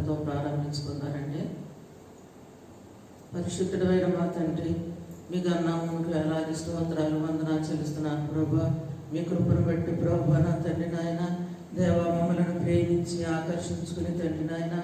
ప్రార్థనతో ప్రారంభించుకున్నారండి. పరిశుద్ధుడైన మా తండ్రి, మీ గన్నామునికి వేలాది స్తోత్రాలు వందనాలు చెల్లిస్తున్నాను ప్రభా. మీ కృపను బట్టి ప్రభా నా తండ్రి నాయన దేవా, మమ్మలను ప్రేమించి ఆకర్షించుకుని తండ్రి నాయన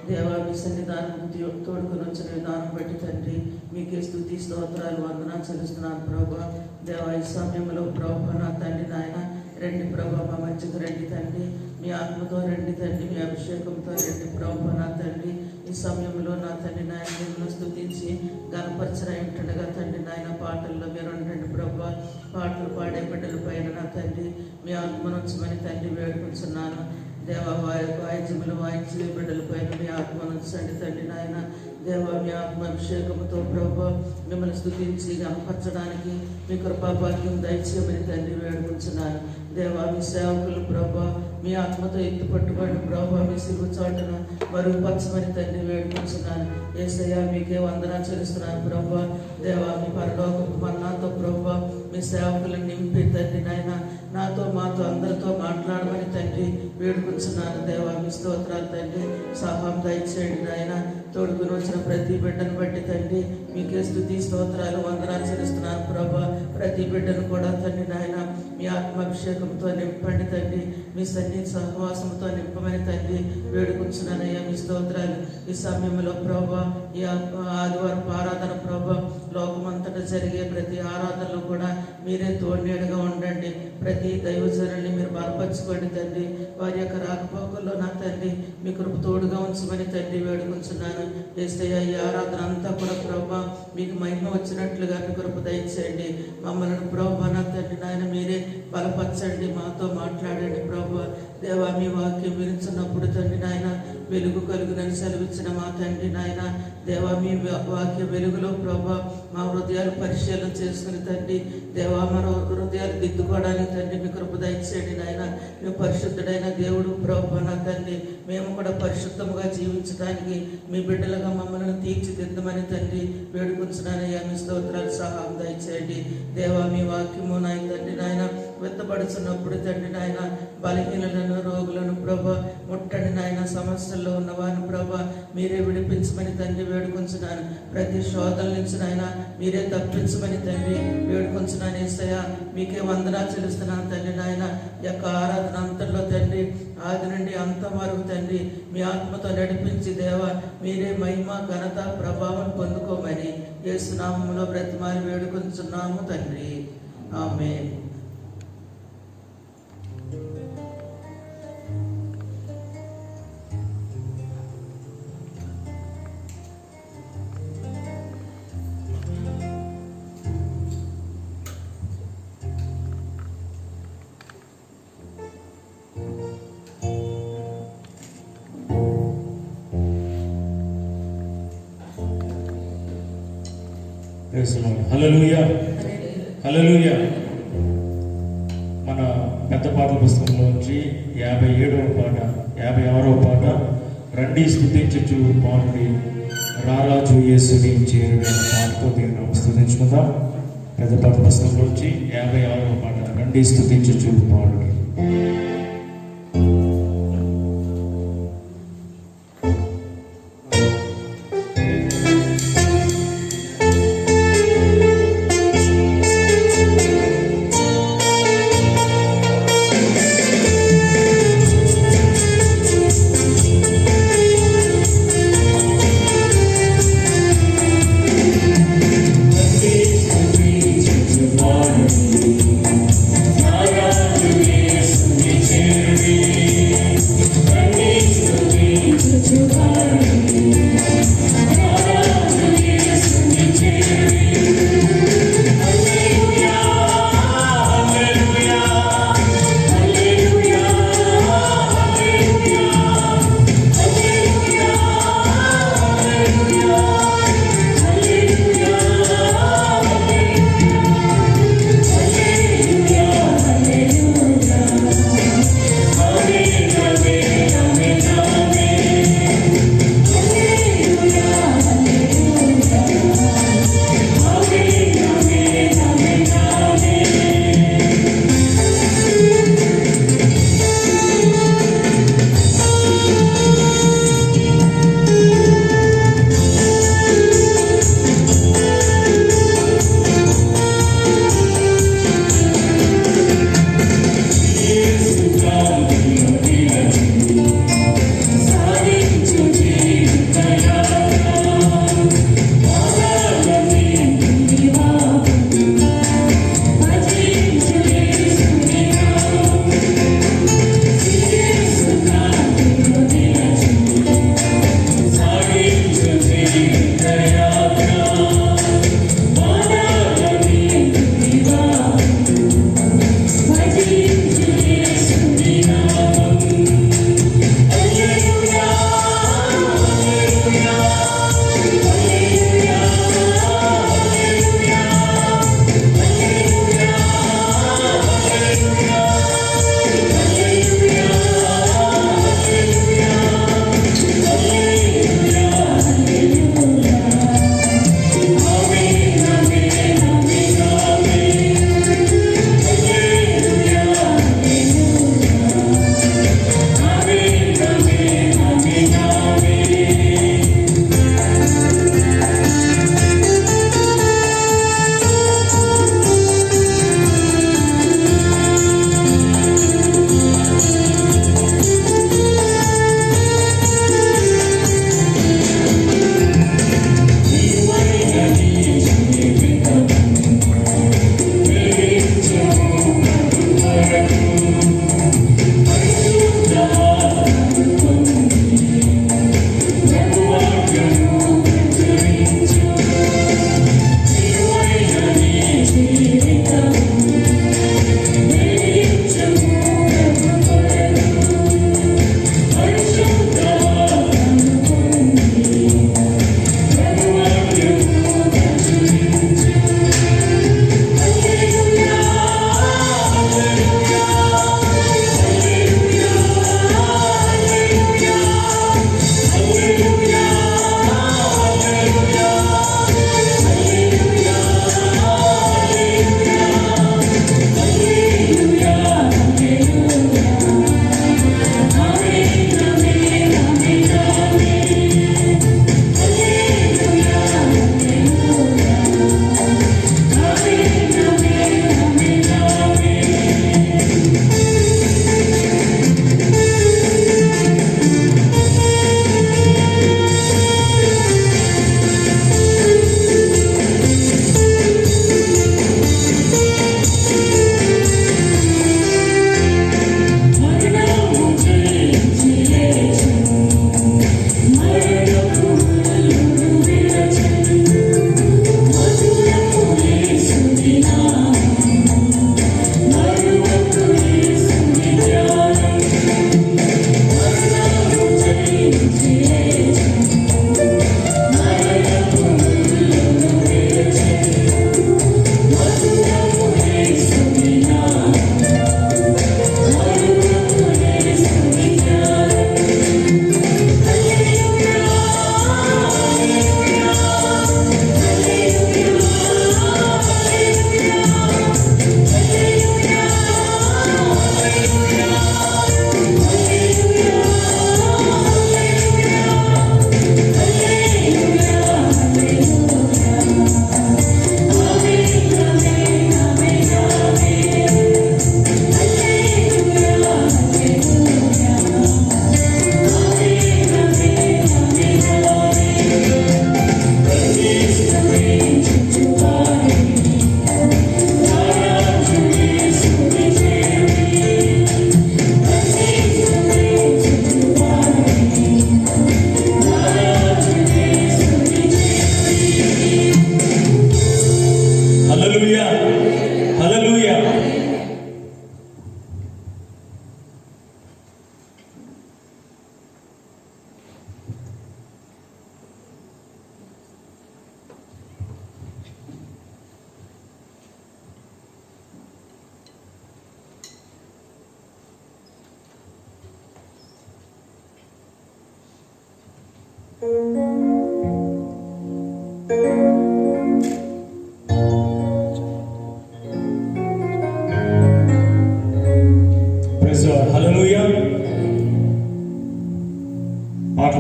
దేవా, మీ సన్నిధానం తోడుకొని వచ్చిన విధానం బట్టి తండ్రి మీకే స్తుతి స్తోత్రాలు వందనాలు చెల్లిస్తున్నాను ప్రభా. దేవా, ఈ సమయంలో ప్రభా నా తండ్రి నాయన రండి ప్రభా, మా మధ్యకు రండి తండ్రి, మీ ఆత్మతో రండి తండ్రి, మీ అభిషేకంతో రండి ప్రభా నా తండ్రి. ఈ సమయంలో నా తండ్రి నాయన మిమ్మల్ని స్తుతించి గణపరచరై ఉంటుండగా తండ్రి నాయన పాటల్లో మీరు ఉండండి ప్రభా. పాటలు పాడే బిడ్డల పైన నా తండ్రి మీ ఆత్మనుంచమని తండ్రి వేడుకుంటున్నాను. దేవా, వాయిద్యములు వాయించే బిడ్డల పైన మీ ఆత్మనుంచండి తండ్రి నాయన. దేవా, మీ ఆత్మాభిషేకంతో ప్రభా మిమ్మల్ని స్తుతించి గణపరచడానికి మీ కృపాభాగ్యం దయచేయమని తండ్రి వేడుకుంటున్నాను. దేవా, మీ సేవకులు ప్రభా మీ ఆత్మతో ఎత్తు పట్టుబడి ప్రభా మీ సిలువ చాటున మరుగుపరచమని తండ్రి వేడుకుంటున్నాను. యేసయ్యా, మీకే వందనాలు చెల్లిస్తున్నాను ప్రభా. దేవా, మీ పరలోకపు మన్నాతో ప్రభా మీ సేవకులను నింపి తండ్రి నాయన నాతో మాతో అందరితో మాట్లాడమని తండ్రి వేడుకుంటున్నాను. దేవా, మీ స్తోత్రాలు తండ్రి, సహాయం దయచేయండి నాయన. తోడుకుని వచ్చిన ప్రతి బిడ్డను బట్టి తండ్రి మీకే స్తుతి స్తోత్రాలు వందనాలు చెల్లిస్తున్నాను ప్రభా. ప్రతి బిడ్డను కూడా తండ్రి నాయన మీ ఆత్మాభిషేకంతో నింపండి తండ్రి, మీ సన్నిధి సహవాసంతో నింపమని తండ్రి వేడుకుంటున్నానయ్యా. మీ స్తోత్రాలు ఈ సమయంలో ప్రభా, ఈ ఆదివారం ఆరాధన ప్రభా లోకమంతటా జరిగే ప్రతి ఆరాధనలో కూడా మీరే తోడునేడుగా ఉండండి. ప్రతి దైవజనుల్ని మీరు బలపరచుకోండి తండ్రి. వారి యొక్క రాకపోకల్లో నా తండ్రి మీ కృప తోడుగా ఉంచమని తండ్రి వేడుకుంటున్నాను. యేసయ్యా, ఈ ఆరాధన అంతా కూడా ప్రభా మీకు మహిమ వచ్చినట్లుగా మీ కృప దయచేయండి. మమ్మల్ని ప్రభా నా తండ్రి నాయన మీరే బలపరచండి, మాతో మాట్లాడండి ప్రభా. దేవా, మీ వాక్యం వినిస్తున్నప్పుడు తండ్రి నాయన వెలుగు కలుగునని సెలవిచ్చిన మా తండ్రి నాయన దేవా, మీ వాక్య వెలుగులో ప్రభా మా హృదయాలు పరిశీలన చేసుకుని తండ్రి దేవా మన హృదయాలు దిద్దుకోవడానికి తండ్రి మీ కృప దయచేయండి నాయన. మీ పరిశుద్ధుడైన దేవుడు ప్రభా నా తండ్రి మేము కూడా పరిశుద్ధముగా జీవించడానికి మీ బిడ్డలుగా మమ్మల్ని తీర్చిదిద్దమని తండ్రి వేడుకుంటున్నానయ్యా. మీ స్తోత్రాలు సహాయం దయచేయండి దేవా. మీ వాక్యము నాయన తండ్రి నాయన వెత్తపడుతున్నప్పుడు తండ్రి నాయన బలహీనలను రోగులను ప్రభా ముట్టండి నాయన. సమస్యల్లో ఉన్న వారిని ప్రభా మీరే విడిపించమని తండ్రి వేడుకుంటున్నాను. ప్రతి శోధల నుంచి నాయన మీరే తప్పించమని తండ్రి వేడుకుంటున్నాను. యేసయ్యా, మీకే వందనాలు చెల్లిస్తున్నాను తండ్రి నాయన. యొక్క ఆరాధన అంతట్లో తండ్రి ఆది నుండి అంతం వరకు తండ్రి మీ ఆత్మతో నడిపించి దేవా మీరే మహిమ ఘనత ప్రభావం పొందుకోమని యేసు నామములో బ్రతిమాలి వేడుకుంటున్నాము తండ్రి. ఆమేన్. హల్లెలూయా, హల్లెలూయా. మన పెద్ద పాటల పుస్తకంలోంచి 57వ పాట 56వ పాట రండి స్తుతించుచు పాడుడి రారాజు యేసుని చేరుడైన పాటతో దీన్ని స్తుతించుకుందాం. పెద్ద పాటల పుస్తకంలోంచి 56వ పాట రండి స్తుతించుచు పాడుడి.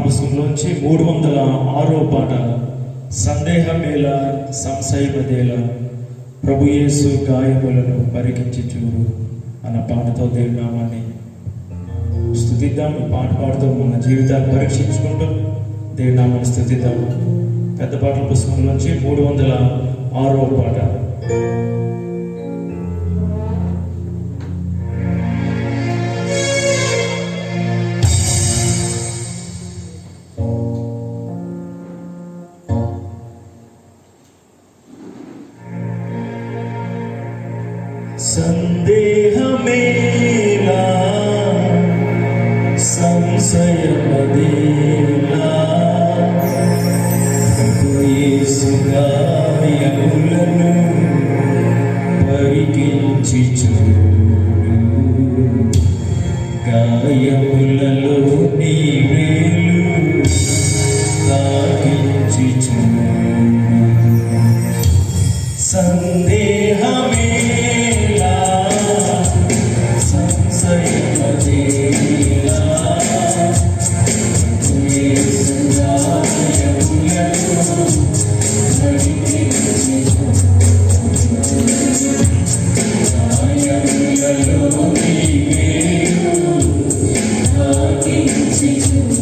పుస్తకంలోంచి 306వ పాట, సందేహమేల సంశయమదేల ప్రభు యేసు గాయములను పరికించి చూడు అన్న పాటతో దేవుని నామాన్ని స్తుతిద్దాం. ఈ పాట పాడుతూ మన జీవితాన్ని పరీక్షించుకుంటూ దేవుని నామాన్ని స్తుతిద్దాం. పెద్ద పాటల పుస్తకంలోంచి 306వ పాట. సందేహమేలా సంశయమదేలా ప్రభు యేసు గాయములను పరికించి చూడు, గాయములలో నీ వేలు తాకించి చూడు. సందేహమేలా సంశయమదేలా ప్రభు యేసు గాయములను పరికించి చూడు, గాయములలో నీ వేలు తాకించి చూడు.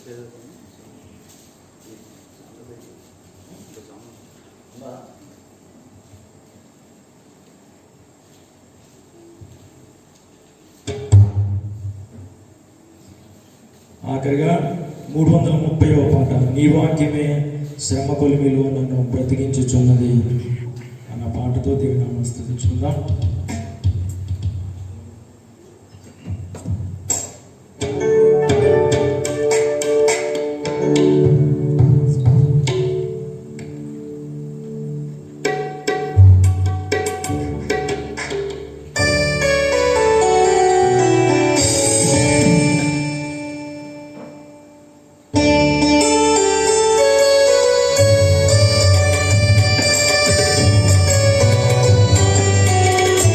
ఆఖరిగా 330వ పాట, నీ వాక్యమే శ్రమ కొలిమిలో నన్ను బ్రతికించుచున్నది అన్న పాటతో దేవుని స్తుతించుకుందాం. నీ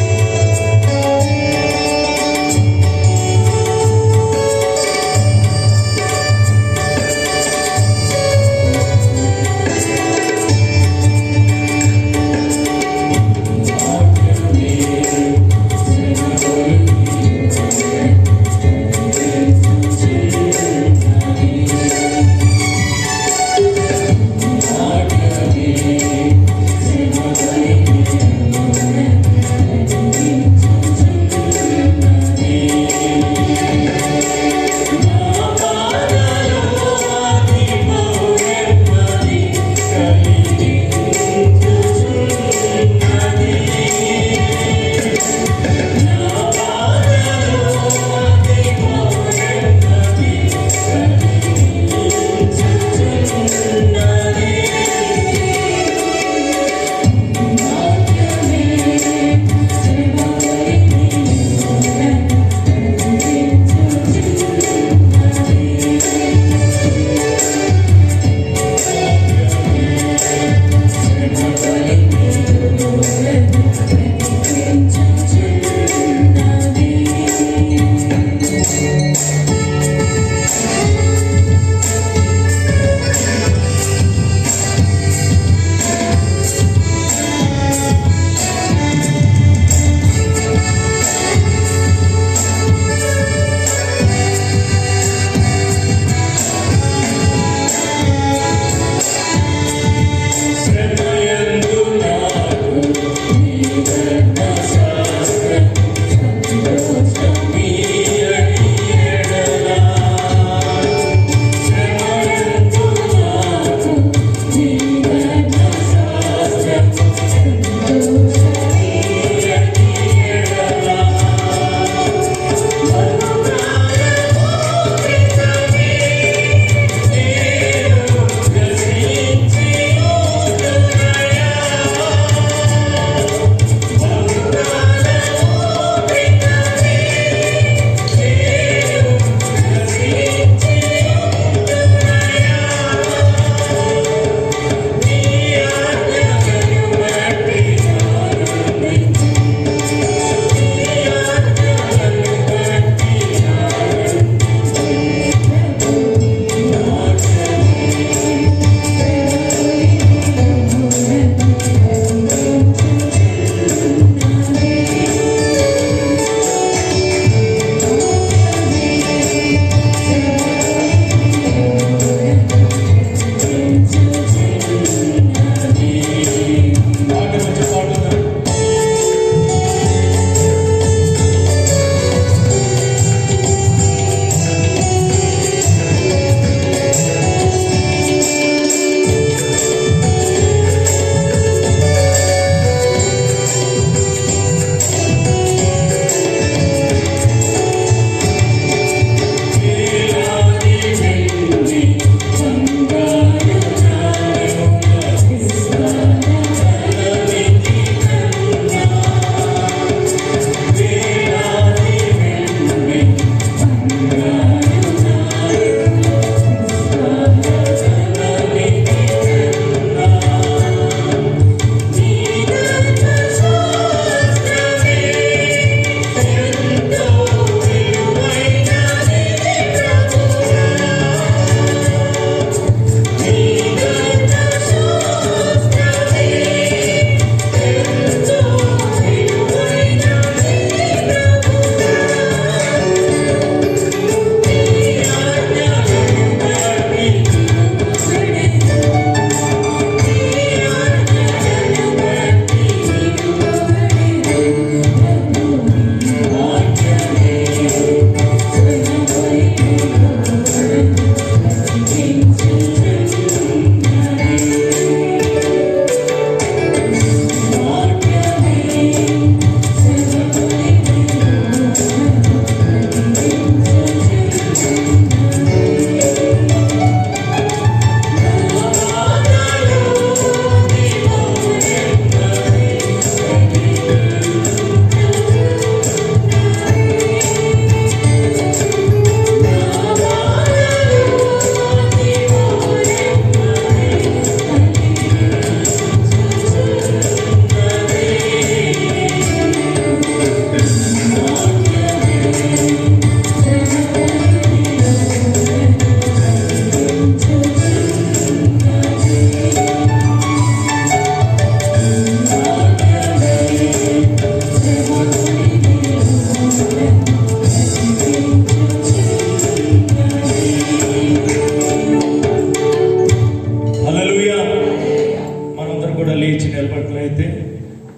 లేచి నిలబడినట్లయితే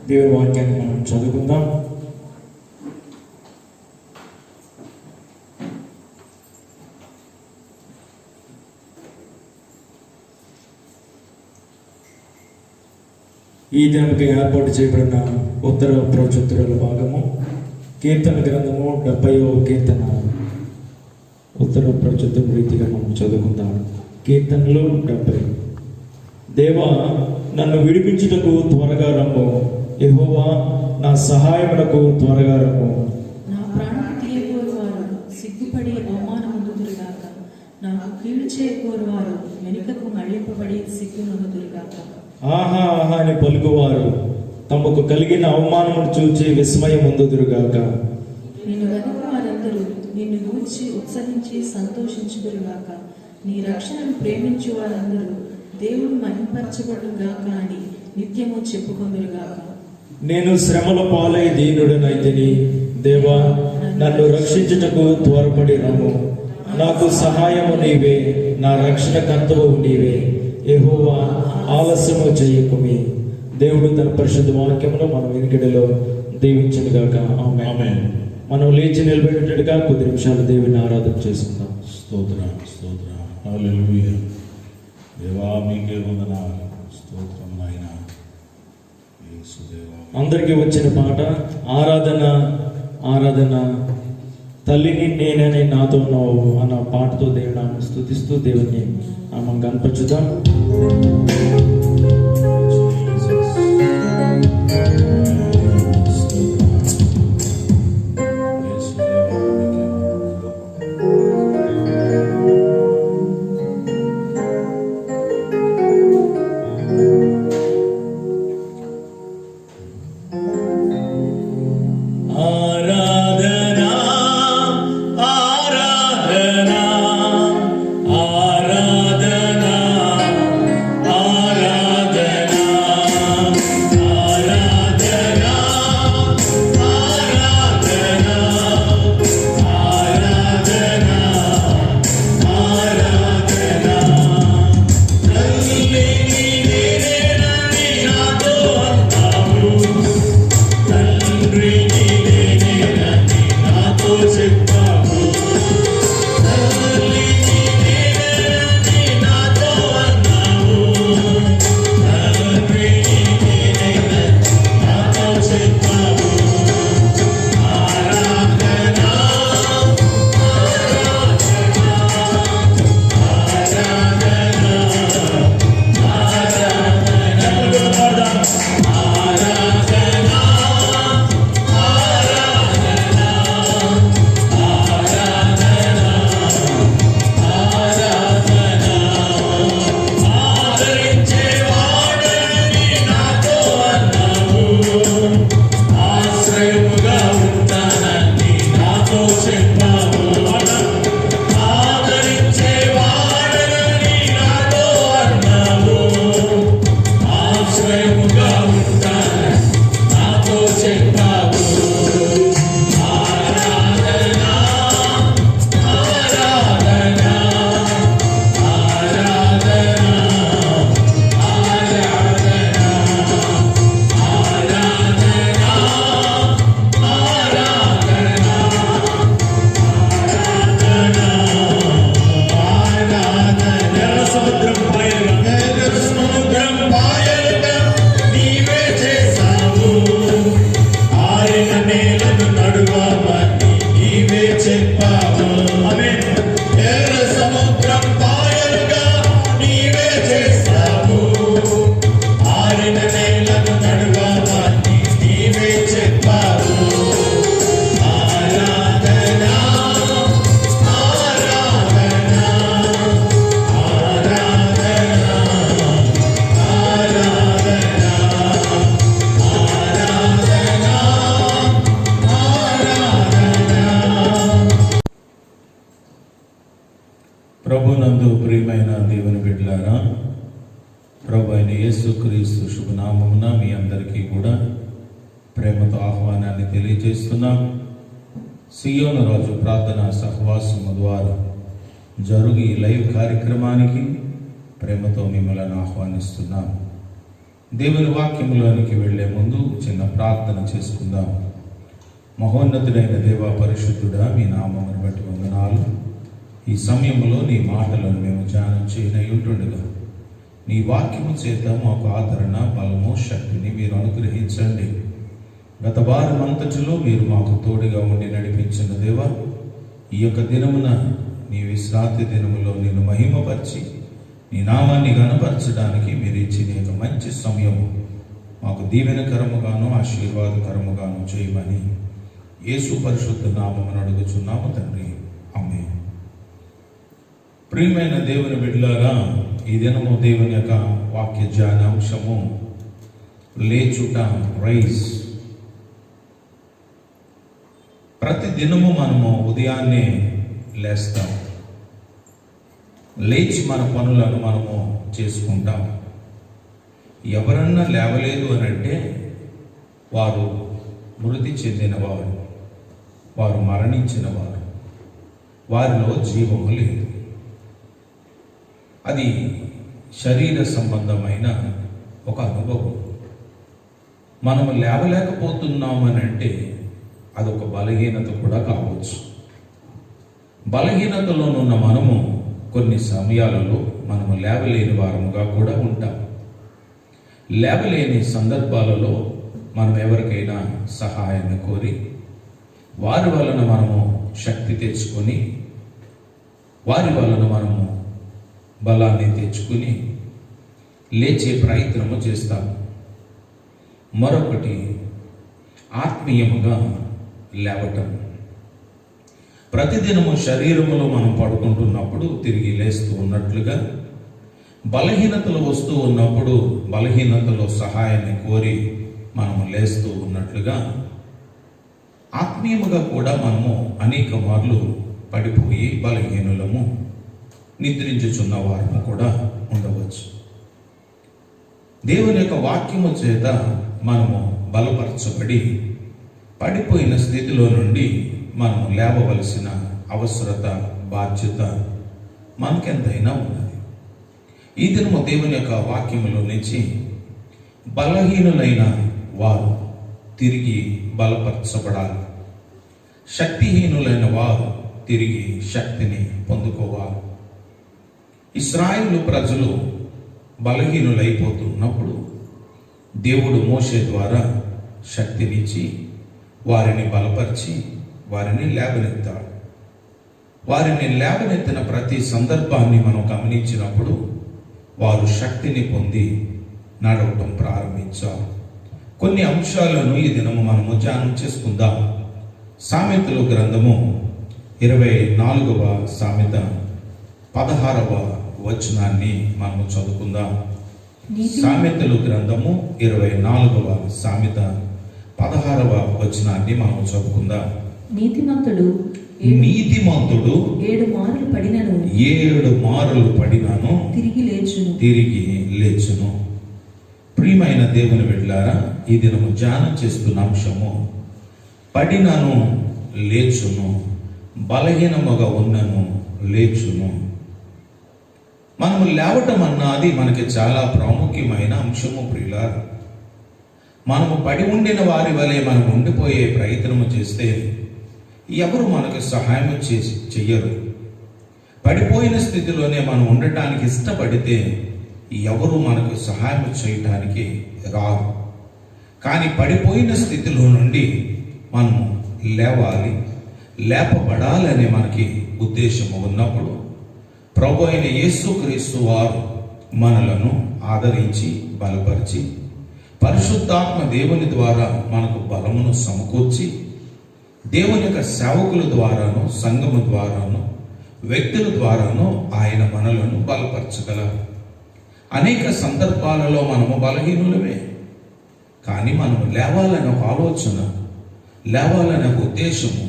దేవుని వాక్యాన్ని మనం చదువుకుందాం. ఈ దినముకి ఏర్పాటు చేయబడిన ఉత్తర ప్రచుత్తుల భాగము కీర్తన గ్రంథము 70వ కీర్తన ఉత్తర ప్రచుత్తుల రీతిగా మనం చదువుకుందాం. కీర్తనలు 70. దేవా, నన్ను విడిపించుటకు త్వరగా రమ్ము. యెహోవా, నా సహాయమునకు త్వరగా రమ్ము. నా ప్రాణము తీయగోరువారు సిగ్గుపడి అవమానముందుదురుగాక. నాకు కీడు చేయగోరువారు వెనుకకు మళ్లింపబడి సిగ్గునొందుదురుగాక. ఆహా ఆహా అని పలుకువారు తమకు కలిగిన అవమానమును చూచి విస్మయముందుదురుగాక. నిన్ను వెనుక వారందరూ నిన్ను గూర్చి ఉత్సహించి సంతోషించుదురుగాక. నీ రక్షణను ప్రేమించు వారందరూ దేవుడు మహింపరచబడుగాక అని నిత్యము చెప్పుకొందురుగాక. నేను శ్రమల పాలై దీనుడనైతిని. దేవా, నన్ను రక్షించుటకు త్వరపడి రమ్ము. నాకు సహాయము నీవే, నా రక్షణ కర్తవు నీవే. యెహోవా, ఆలస్యము చేయకుమి. దేవుడు తన పరిశుద్ధ వాక్యమును మన వెనుకడిలో దీవించునుగాక. ఆమేన్. మనం లేచి నిలబెట్టేట్టుగా కొద్ది నిమిషాలు దేవుని ఆరాధన చేసుకుందాం. స్తోత్రం స్తోత్రం హల్లెలూయా. దేవా మీకే వందనాలు. స్తోత్రం నాయనా. యేసుదేవా. అందరికీ వచ్చిన పాట ఆరాధన ఆరాధన తల్లిని నేనని నాతో ఉన్నావు అన్న పాటతో దేవుని నామమును స్తుతిస్తూ దేవుని నామం కనపరచుదాం. ప్రభునందు ప్రియమైన దేవుని బిడ్డలారా, ప్రభు అయిన యేసుక్రీస్తు శుభనామమున మీ అందరికీ కూడా ప్రేమతో ఆహ్వానాన్ని తెలియజేస్తున్నాం. సియోను రాజు ప్రార్థన సహవాసము ద్వారా జరుగు ఈ లైవ్ కార్యక్రమానికి ప్రేమతో మిమ్మల్ని ఆహ్వానిస్తున్నాం. దేవుని వాక్యంలోనికి వెళ్లే ముందు చిన్న ప్రార్థన చేసుకుందాం. మహోన్నతుడైన దేవ, పరిశుద్ధుడా, మీ నామమును బట్టి వందనాలు. ఈ సమయంలో నీ మాటలను మేము ధ్యానం చేయనై ఉంటుండగా నీ వాక్యము చేత మాకు ఆదరణ, బలము, శక్తిని మీరు అనుగ్రహించండి. గత వారం అంతటిలో మీరు మాకు తోడుగా ఉండి నడిపించిన దేవ, ఈ యొక్క దినమున నీ విశ్రాంతి దినములో నేను మహిమపరిచి నీ నామాన్ని గణపరచడానికి మీరు ఇచ్చిన ఒక మంచి సమయము మాకు దీవెనకరముగాను ఆశీర్వాదకరముగాను చేయమని యేసు పరిశుద్ధ నామమును అడుగుచున్నాము తండ్రి, ఆమేన్. ప్రియమైన దేవుని బిడ్డలారా, ఈ దినము దేవుని యొక్క వాక్య ధ్యానాంశము లేచుట, రైజ్. ప్రతి దినము మనము ఉదయాన్నే లేస్తాం, లేచి మన పనులను మనము చేసుకుంటాం. ఎవరన్నా లేవలేదు అని అంటే వారు మృతి చెందినవారు, వారు మరణించిన వారు, వారిలో జీవము లేదు. అది శరీర సంబంధమైన ఒక అనుభవం. మనము లేవలేకపోతున్నామని అంటే అదొక బలహీనత కూడా కావచ్చు. బలహీనతలోనున్న మనము కొన్ని సమయాలలో మనము లేవలేని వారముగా కూడా ఉంటాం. లేవలేని సందర్భాలలో మనం ఎవరికైనా సహాయాన్ని కోరి వారి వలన మనము శక్తి తెచ్చుకొని, వారి వలన మనము బలాన్ని తెచ్చుకుని లేచే ప్రయత్నము చేస్తాము. మరొకటి ఆత్మీయముగా లేవటం. ప్రతిదినము శరీరములో మనం పడుకుంటున్నప్పుడు తిరిగి లేస్తూ ఉన్నట్లుగా, బలహీనతలు వస్తూ ఉన్నప్పుడు బలహీనతలో సహాయాన్ని కోరి మనము లేస్తూ ఉన్నట్లుగా, ఆత్మీయముగా కూడా మనము అనేక మార్లు పడిపోయి బలహీనులము, నిద్రించుచున్న వారము కూడా ఉండవచ్చు. దేవుని యొక్క వాక్యము చేత మనము బలపరచబడి పడిపోయిన స్థితిలో నుండి మనము లేవవలసిన అవసరత, బాధ్యత మనకెంతైనా ఉన్నది. ఈ దినము దేవుని యొక్క వాక్యములో నుంచి బలహీనులైన వారు తిరిగి బలపరచబడాలి, శక్తిహీనులైన వారు తిరిగి శక్తిని పొందుకోవాలి. ఇశ్రాయేలు ప్రజలు బలహీనులైపోతున్నప్పుడు దేవుడు మోషే ద్వారా శక్తినిచ్చి వారిని బలపరిచి వారిని లేవనెత్తాడు. వారిని లేవనెత్తిన ప్రతి సందర్భాన్ని మనం గమనించినప్పుడు వారు శక్తిని పొంది నడవటం ప్రారంభించారు. కొన్ని అంశాలను ఈ దినము మనము ధ్యానం చేసుకుందాం. సామెతలు గ్రంథము 24వ సామెత 16వ వచనాన్ని మనము చదువుకుందాం. సామెతలు గ్రంథము 24వ సామెత 16వ వచనాన్ని మనము చదువుకుందాం. నీతిమంతుడు 7 మారులు పడినను తిరిగి లేచును. ప్రియమైన దేవుని బిడ్డలారా, ఈ దినము ధ్యానం చేస్తున్న అంశము పడినను లేచును, బలహీనముగా ఉన్నను లేచును. మనము లేవటం అన్నది మనకి చాలా ప్రాముఖ్యమైన అంశము. ప్రియులారా, మనము పడి ఉండిన వారి వలె మనం ఉండిపోయే ప్రయత్నము చేస్తే ఎవరు మనకు సహాయం చెయ్యరు. పడిపోయిన స్థితిలోనే మనం ఉండటానికి ఇష్టపడితే ఎవరు మనకు సహాయం చేయటానికి రారు. కానీ పడిపోయిన స్థితిలో నుండి మనము లేవాలి, లేపబడాలనే మనకి ఉద్దేశము ఉన్నప్పుడు ప్రభు అయిన యేసుక్రీస్తు వారు మనలను ఆదరించి బలపరిచి పరిశుద్ధాత్మ దేవుని ద్వారా మనకు బలమును సమకూర్చి దేవుని యొక్క సేవకుల ద్వారాను, సంఘము ద్వారాను, వ్యక్తుల ద్వారాను ఆయన మనలను బలపరచగలరు. అనేక సందర్భాలలో మనము బలహీనులమే, కానీ మనము లేవాలనే ఒక ఆలోచన, లేవాలనే ఒక ఉద్దేశము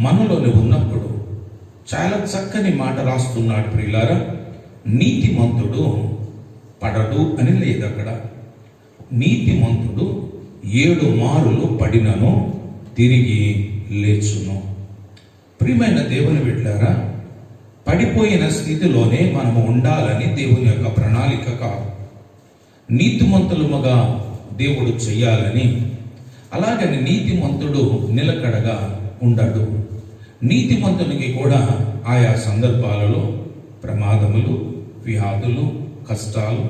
మనలోని ఉన్నప్పుడు చాలా చక్కని మాట రాస్తున్నాడు. ప్రియులారా, నీతిమంతుడు పడడు అని లేదు అక్కడ. నీతిమంతుడు 7 మారులు పడినను తిరిగి లేచును. ప్రియమైన దేవుని బిడ్డలారా, పడిపోయిన స్థితిలోనే మనము ఉండాలని దేవుని యొక్క ప్రణాళిక కాదు. నీతిమంతులుగా దేవుడు చెయ్యాలని. అలాగని నీతిమంతుడు నిలకడగా ఉండడు. నీతిమంతునికి కూడా ఆయా సందర్భాలలో ప్రమాదములు, వ్యాధులు, కష్టాలు,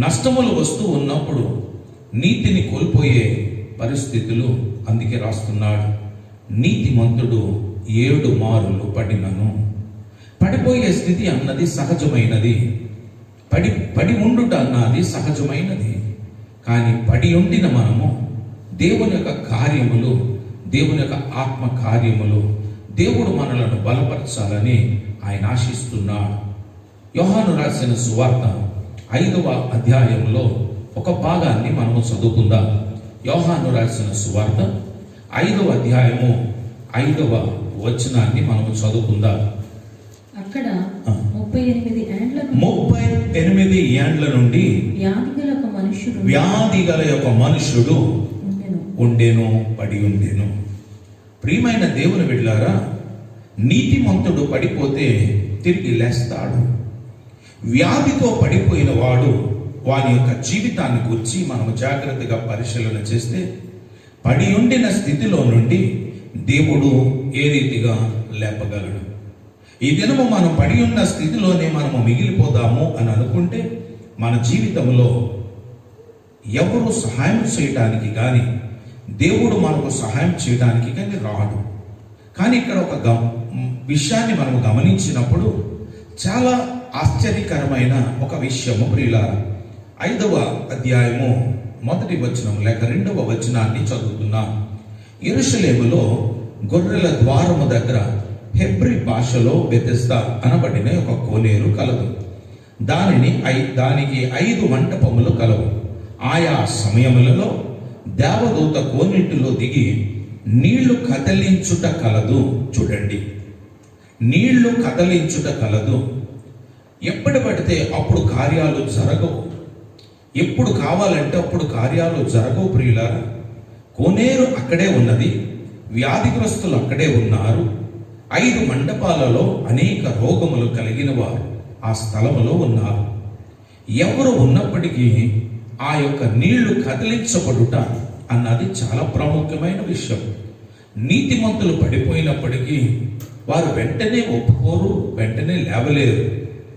నష్టములు వస్తూ ఉన్నప్పుడు నీతిని కోల్పోయే పరిస్థితులు. అందుకే రాస్తున్నాడు, నీతిమంతుడు 7 మారులు పడినను. పడిపోయే స్థితి అన్నది సహజమైనది. పడి ఉండుట అన్నది సహజమైనది. కానీ పడి ఉండిన మనము దేవుని యొక్క కార్యములు, దేవుని యొక్క ఆత్మ కార్యములు, దేవుడు మనలను బలపరచాలని ఆయన ఆశిస్తున్నాడు. యోహాను రాసిన సువార్త 5వ అధ్యాయంలో ఒక భాగాన్ని మనము చదువుకుందాం. యోహాను రాసిన సువార్త 5వ అధ్యాయము 5వ వచనాన్ని మనము చదువుకుందాం. అక్కడ 38 ఏండ్ల నుండి వ్యాధి గల ఒక మనుష్యుడు ఉండెను, పడి ఉండెను. ప్రియమైన దేవుని బిడ్డలారా, నీతిమంతుడు పడిపోతే తిరిగి లేస్తాడు. వ్యాధితో పడిపోయిన వాడు వాని యొక్క జీవితాన్ని గురించి మనము జాగ్రత్తగా పరిశీలన చేస్తే, పడి ఉండిన స్థితిలో నుండి దేవుడు ఏ రీతిగా లేపగలడు. ఈ దినము మనం పడి ఉన్న స్థితిలోనే మనము మిగిలిపోదాము అని అనుకుంటే మన జీవితంలో ఎవరు సహాయం చేయడానికి కానీ, దేవుడు మనకు సహాయం చేయడానికి కానీ రాడు. కానీ ఇక్కడ ఒక విషయాన్ని మనము గమనించినప్పుడు చాలా ఆశ్చర్యకరమైన ఒక విషయము ప్రియులారా. 5వ అధ్యాయము 1వ వచనం లేక 2వ వచనాన్ని చదువుతున్నాం. యెరూషలేములో గొర్రెల ద్వారము దగ్గర హెబ్రీ భాషలో బెతెస్దా అనబడిన ఒక కోనేరు కలదు. దానికి 5 మంటపములు కలవు. ఆయా సమయములలో దేవదూత కోనేటిలో దిగి నీళ్లు కదలించుట కలదు. చూడండి, నీళ్లు కదలించుట కలదు. ఎప్పుడు పడితే అప్పుడు కార్యాలు జరగవు. ఎప్పుడు కావాలంటే అప్పుడు కార్యాలు జరగవు ప్రియులారా. కోనేరు అక్కడే ఉన్నది, వ్యాధిగ్రస్తులు అక్కడే ఉన్నారు. 5 మండపాలలో అనేక రోగములు కలిగిన వారు ఆ స్థలములో ఉన్నారు. ఎవరు ఉన్నప్పటికీ ఆ యొక్క నీళ్లు కదిలించబడుట అన్నది చాలా ప్రాముఖ్యమైన విషయం. నీతిమంతులు పడిపోయినప్పటికీ వారు వెంటనే ఒప్పుకోరు, వెంటనే లేవలేరు.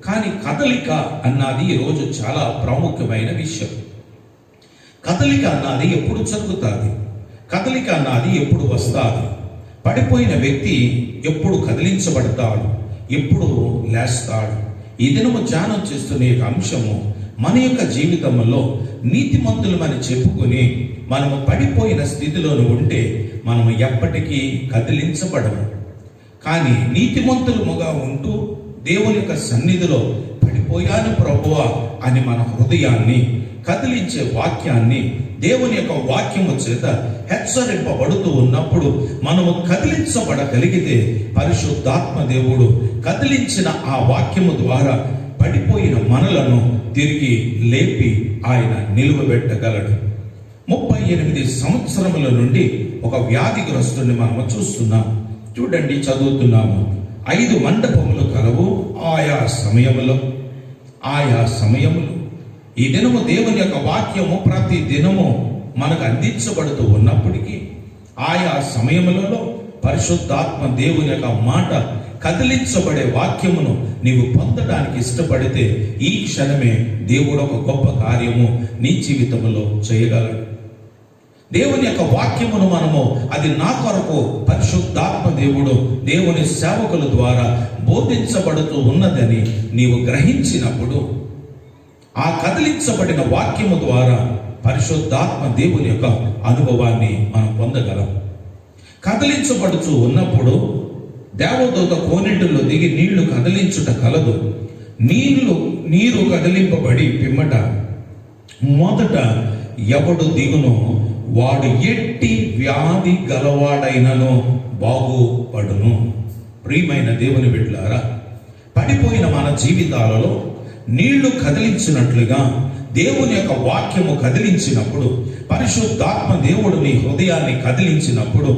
కానీ కదలిక అన్నది ఈరోజు చాలా ప్రాముఖ్యమైన విషయం. కదలిక అన్నది ఎప్పుడు జరుగుతుంది? కదలిక అన్నది ఎప్పుడు వస్తుంది? పడిపోయిన వ్యక్తి ఎప్పుడు కదిలించబడతాడు, ఎప్పుడు లేస్తాడు? ఈ దినము ధ్యానం చేస్తున్న అంశము మన యొక్క జీవితంలో నీతిమంతులమని చెప్పుకొని మనము పడిపోయిన స్థితిలోనే ఉంటే మనము ఎప్పటికీ కదిలించబడము. కానీ నీతిమంతులముగా ఉంటూ దేవుని యొక్క సన్నిధిలో పడిపోయాను ప్రభువా అని మన హృదయాన్ని కదిలించే వాక్యాన్ని దేవుని యొక్క వాక్యము చేత హెచ్చరింపబడుతూ ఉన్నప్పుడు మనము కదిలించబడగలిగితే పరిశుద్ధాత్మ దేవుడు కదిలించిన ఆ వాక్యము ద్వారా పడిపోయిన మనలను తిరిగి లేపి ఆయన నిలువబెట్టగలడు. 38 సంవత్సరముల నుండి ఒక వ్యాధిగ్రస్తుని మనము చూస్తున్నాం. చూడండి, చదువుతున్నాము. 5 మండపములు కలవు ఆయా సమయములు. ఈ దినము దేవుని యొక్క వాక్యము ప్రతి దినము మనకు అందించబడుతూ ఉన్నప్పటికీ ఆయా సమయములలో పరిశుద్ధాత్మ దేవుని యొక్క మాట కదిలించబడే వాక్యమును నీవు పొందడానికి ఇష్టపడితే ఈ క్షణమే దేవుడు ఒక గొప్ప కార్యము నీ జీవితంలో చేయగలడు. దేవుని యొక్క వాక్యమును మనము అది నా కొరకు పరిశుద్ధాత్మ దేవుడు దేవుని సేవకుల ద్వారా బోధించబడుతూ ఉన్నదని నీవు గ్రహించినప్పుడు ఆ కదిలించబడిన వాక్యము ద్వారా పరిశుద్ధాత్మ దేవుని యొక్క అనుభవాన్ని మనం పొందగలం. కదిలించబడుతూ ఉన్నప్పుడు దేవదూత కోనేటిలో దిగి నీళ్లు కదిలించుట కలదు. నీరు కదిలింపబడి పిమ్మట మొదట ఎవడు దిగునో వాడు ఎట్టి వ్యాధి గలవాడైనను బాగుపడును. ప్రియమైన దేవుని బిడ్డలారా, పడిపోయిన మన జీవితాలలో నీళ్లు కదిలించినట్లుగా దేవుని యొక్క వాక్యము కదిలించినప్పుడు, పరిశుద్ధాత్మ దేవుడు నీ హృదయాన్ని కదిలించినప్పుడు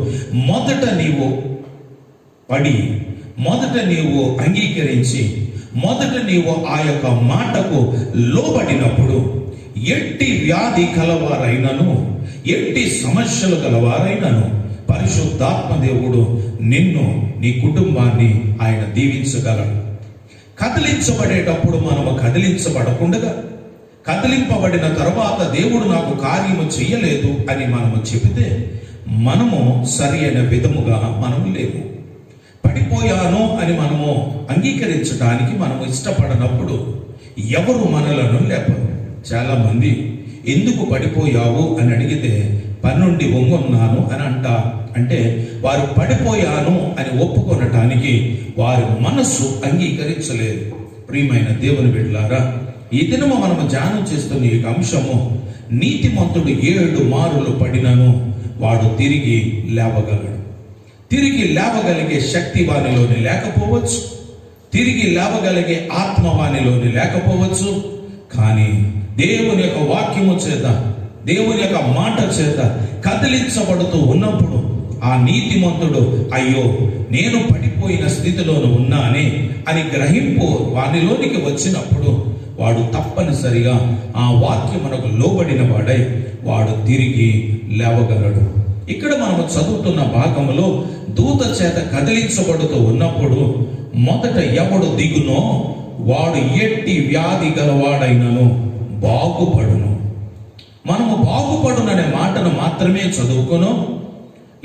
మొదట నీవు పడి, మొదట నీవు అంగీకరించి, మొదట నీవు ఆ యొక్క మాటకు లోబడినప్పుడు ఎట్టి వ్యాధి కలవారైనను, ఎట్టి సమస్యలు గలవారైనను పరిశుద్ధాత్మ దేవుడు నిన్ను, నీ కుటుంబాన్ని ఆయన దీవించగలడు. కదిలించబడేటప్పుడు మనము కదిలించబడకుండా, కదిలింపబడిన తర్వాత దేవుడు నాకు కార్యము చెయ్యలేదు అని మనము చెబితే మనము సరి అయిన విధముగా మనము లేవు. పడిపోయాను అని మనము అంగీకరించడానికి మనము ఇష్టపడనప్పుడు ఎవరు మనలను లేపరు. చాలా మంది ఎందుకు పడిపోయావు అని అడిగితే పన్నుండి వంగున్నాను అని అంటే వారు పడిపోయాను అని ఒప్పుకొనటానికి వారి మనస్సు అంగీకరించలేదు. ప్రియమైన దేవుని బిడ్డలారా, ఈ దినము మనము ధ్యానం చేస్తున్న ఈ అంశము, నీతిమంతుడు 7 మారులు పడినను వాడు తిరిగి లేవగలడు. తిరిగి లేవగలిగే శక్తి వానిలోని లేకపోవచ్చు, తిరిగి లేవగలిగే ఆత్మ వానిలోని లేకపోవచ్చు. కానీ దేవుని యొక్క వాక్యము చేత, దేవుని యొక్క మాట చేత కదిలించబడుతూ ఉన్నప్పుడు ఆ నీతిమంతుడు అయ్యో నేను పడిపోయిన స్థితిలోను ఉన్నానే అని గ్రహింపు వానిలోనికి వచ్చినప్పుడు వాడు తప్పనిసరిగా ఆ వాక్యమునకు లోబడిన వాడై వాడు తిరిగి లేవగలడు. ఇక్కడ మనము చదువుతున్న భాగంలో దూత చేత కదిలించబడుతూ ఉన్నప్పుడు మొదట ఎవడు దిగునో వాడు ఎట్టి వ్యాధి గలవాడైనను బాగుపడును. మనము బాగుపడుననే మాటను మాత్రమే చదువుకును,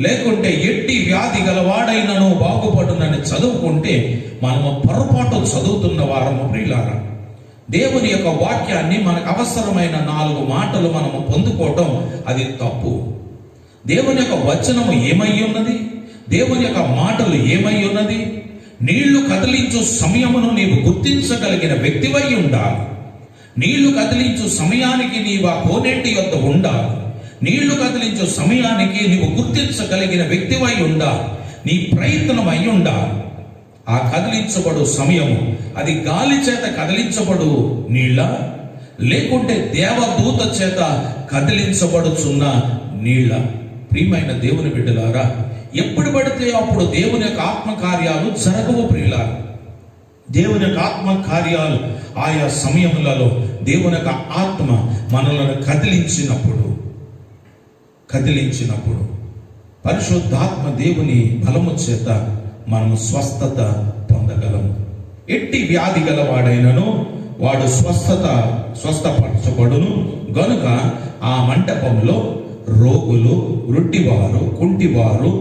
లేకుంటే ఎట్టి వ్యాధి గలవాడైనను బాగుపడునని చదువుకుంటే మనము పొరపాటు చదువుతున్న వారము ప్రియులారా. దేవుని యొక్క వాక్యాన్ని మనకు అవసరమైన 4 మాటలు మనము పొందుకోవటం అది తప్పు. దేవుని యొక్క వచనము ఏమై ఉన్నది, దేవుని యొక్క మాటలు ఏమై ఉన్నది, నీళ్లు కదిలించు సమయమును నీవు గుర్తించగలిగిన వ్యక్తివై ఉండాలి. నీళ్లు కదిలించు సమయానికి నీవు ఆ కోనేటి యొద్ద ఉండాలి. నీళ్లు కదిలించు సమయానికి నీవు గుర్తించగలిగిన వ్యక్తివై ఉండాలి. నీ ప్రయత్నం అయి ఉండాలి. ఆ కదిలించబడు సమయము అది గాలి చేత కదిలించబడు నీళ్ళ, లేకుంటే దేవదూత చేత కదిలించబడుచున్న నీళ్ళ? ప్రియమైన దేవుని బిడ్డలారా, ఎప్పుడు పడితే అప్పుడు దేవుని యొక్క ఆత్మకార్యాలు జరగవు ప్రియులారా. దేవుని యొక్క ఆత్మకార్యాలు ఆయా సమయములలో దేవుని యొక్క ఆత్మ మనలను కదిలించినప్పుడు పరిశుద్ధాత్మ దేవుని బలము చేత మనము స్వస్థత పొందగలము. ఎట్టి వ్యాధి గలవాడైనను వాడు స్వస్థపరచబడును గనుక ఆ మంటపంలో రోగులు, రొట్టివారు, కుంటివారు,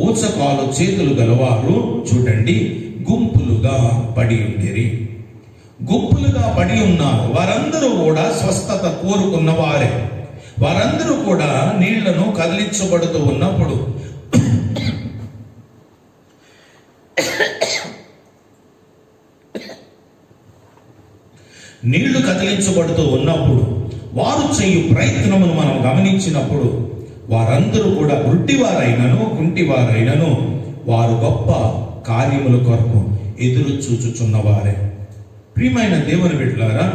ఊచకాలు చేతులు గలవారు చూడండి గుంపులుగా పడి ఉండిరి. గుంపులుగా పడి ఉన్నారు. వారందరూ కూడా స్వస్థత కోరుకున్న వారే. వారందరూ కూడా నీళ్లను కదిలించబడుతూ ఉన్నప్పుడు నీళ్లు కదిలించబడుతూ ఉన్నప్పుడు వారు చేయు ప్రయత్నమును మనం గమనించినప్పుడు వారందరూ కూడా గుడ్డివారైనను, కుంటివారైనను వారు గొప్ప కార్యముల కొరకు ఎదురు చూచుచున్నవారే. ప్రియమైన దేవుని బిడ్డలారా,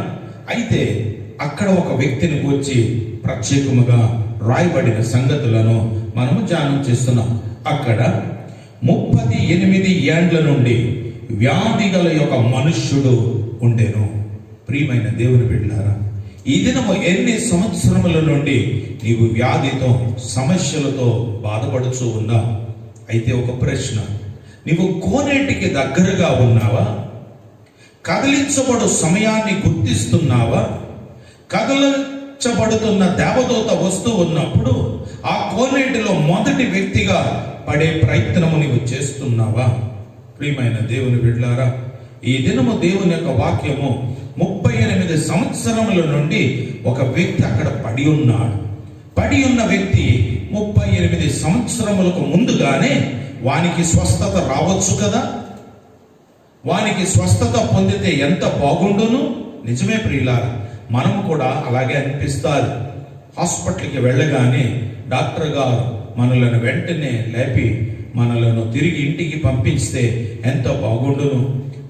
అయితే అక్కడ ఒక వ్యక్తిని గూర్చి ప్రత్యేకముగా రాయబడిన సంగతులను మనము ధ్యానం చేస్తున్నాం. అక్కడ 38 ఏండ్ల నుండి వ్యాధి గల యొక్క మనుష్యుడు ఉండెను. ప్రియమైన దేవుని బిడ్డలారా, ఈ దినము ఎన్ని సంవత్సరముల నుండి నీవు వ్యాధితో, సమస్యలతో బాధపడుతూ ఉన్నావు? అయితే ఒక ప్రశ్న, నీవు కోనేటికి దగ్గరగా ఉన్నావా? కదిలించబడు సమయాన్ని గుర్తిస్తున్నావా? కదిలించబడుతున్న దేవదూత వస్తూ ఉన్నప్పుడు ఆ కోనేటిలో మొదటి వ్యక్తిగా పడే ప్రయత్నము నీవు చేస్తున్నావా? ప్రియమైన దేవుని బిడ్డలారా, ఈ దినము దేవుని యొక్క వాక్యము 38 సంవత్సరముల నుండి ఒక వ్యక్తి అక్కడ పడి ఉన్నాడు. పడి ఉన్న వ్యక్తి 38 సంవత్సరములకు ముందుగానే వానికి స్వస్థత రావచ్చు కదా. వానికి స్వస్థత పొందితే ఎంత బాగుండును. నిజమే ప్రియులారా, మనం కూడా అలాగే అనిపిస్తారు. హాస్పిటల్కి వెళ్ళగానే డాక్టర్ గారు మనలను వెంటనే లేపి మనలను తిరిగి ఇంటికి పంపిస్తే ఎంత బాగుండును.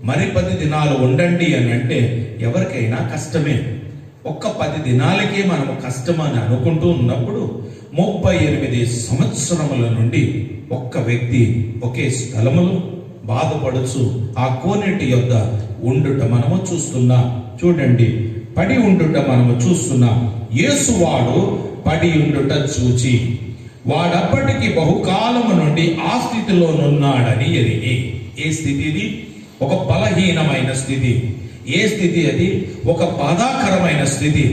మరి 10 దినాలు ఉండండి అని అంటే ఎవరికైనా కష్టమే. ఒక్క 10 దినాలకే మనము కష్టమని అనుకుంటూ ఉన్నప్పుడు 38 సంవత్సరముల నుండి ఒక్క వ్యక్తి ఒకే స్థలములో బాధపడుచు ఆ కోనేటి యొద్ద ఉండుట మనము చూస్తున్నాం. చూడండి పడి ఉండుట మనము చూస్తున్నాం. యేసువాడు పడి ఉండుట చూచి వాడప్పటికి బహుకాలము నుండి ఆ స్థితిలోనున్నాడని ఎరిగి. ఏ స్థితి ఇది? ఒక బలహీనమైన స్థితి. ఏ స్థితి అది? ఒక బాధాకరమైన స్థితి.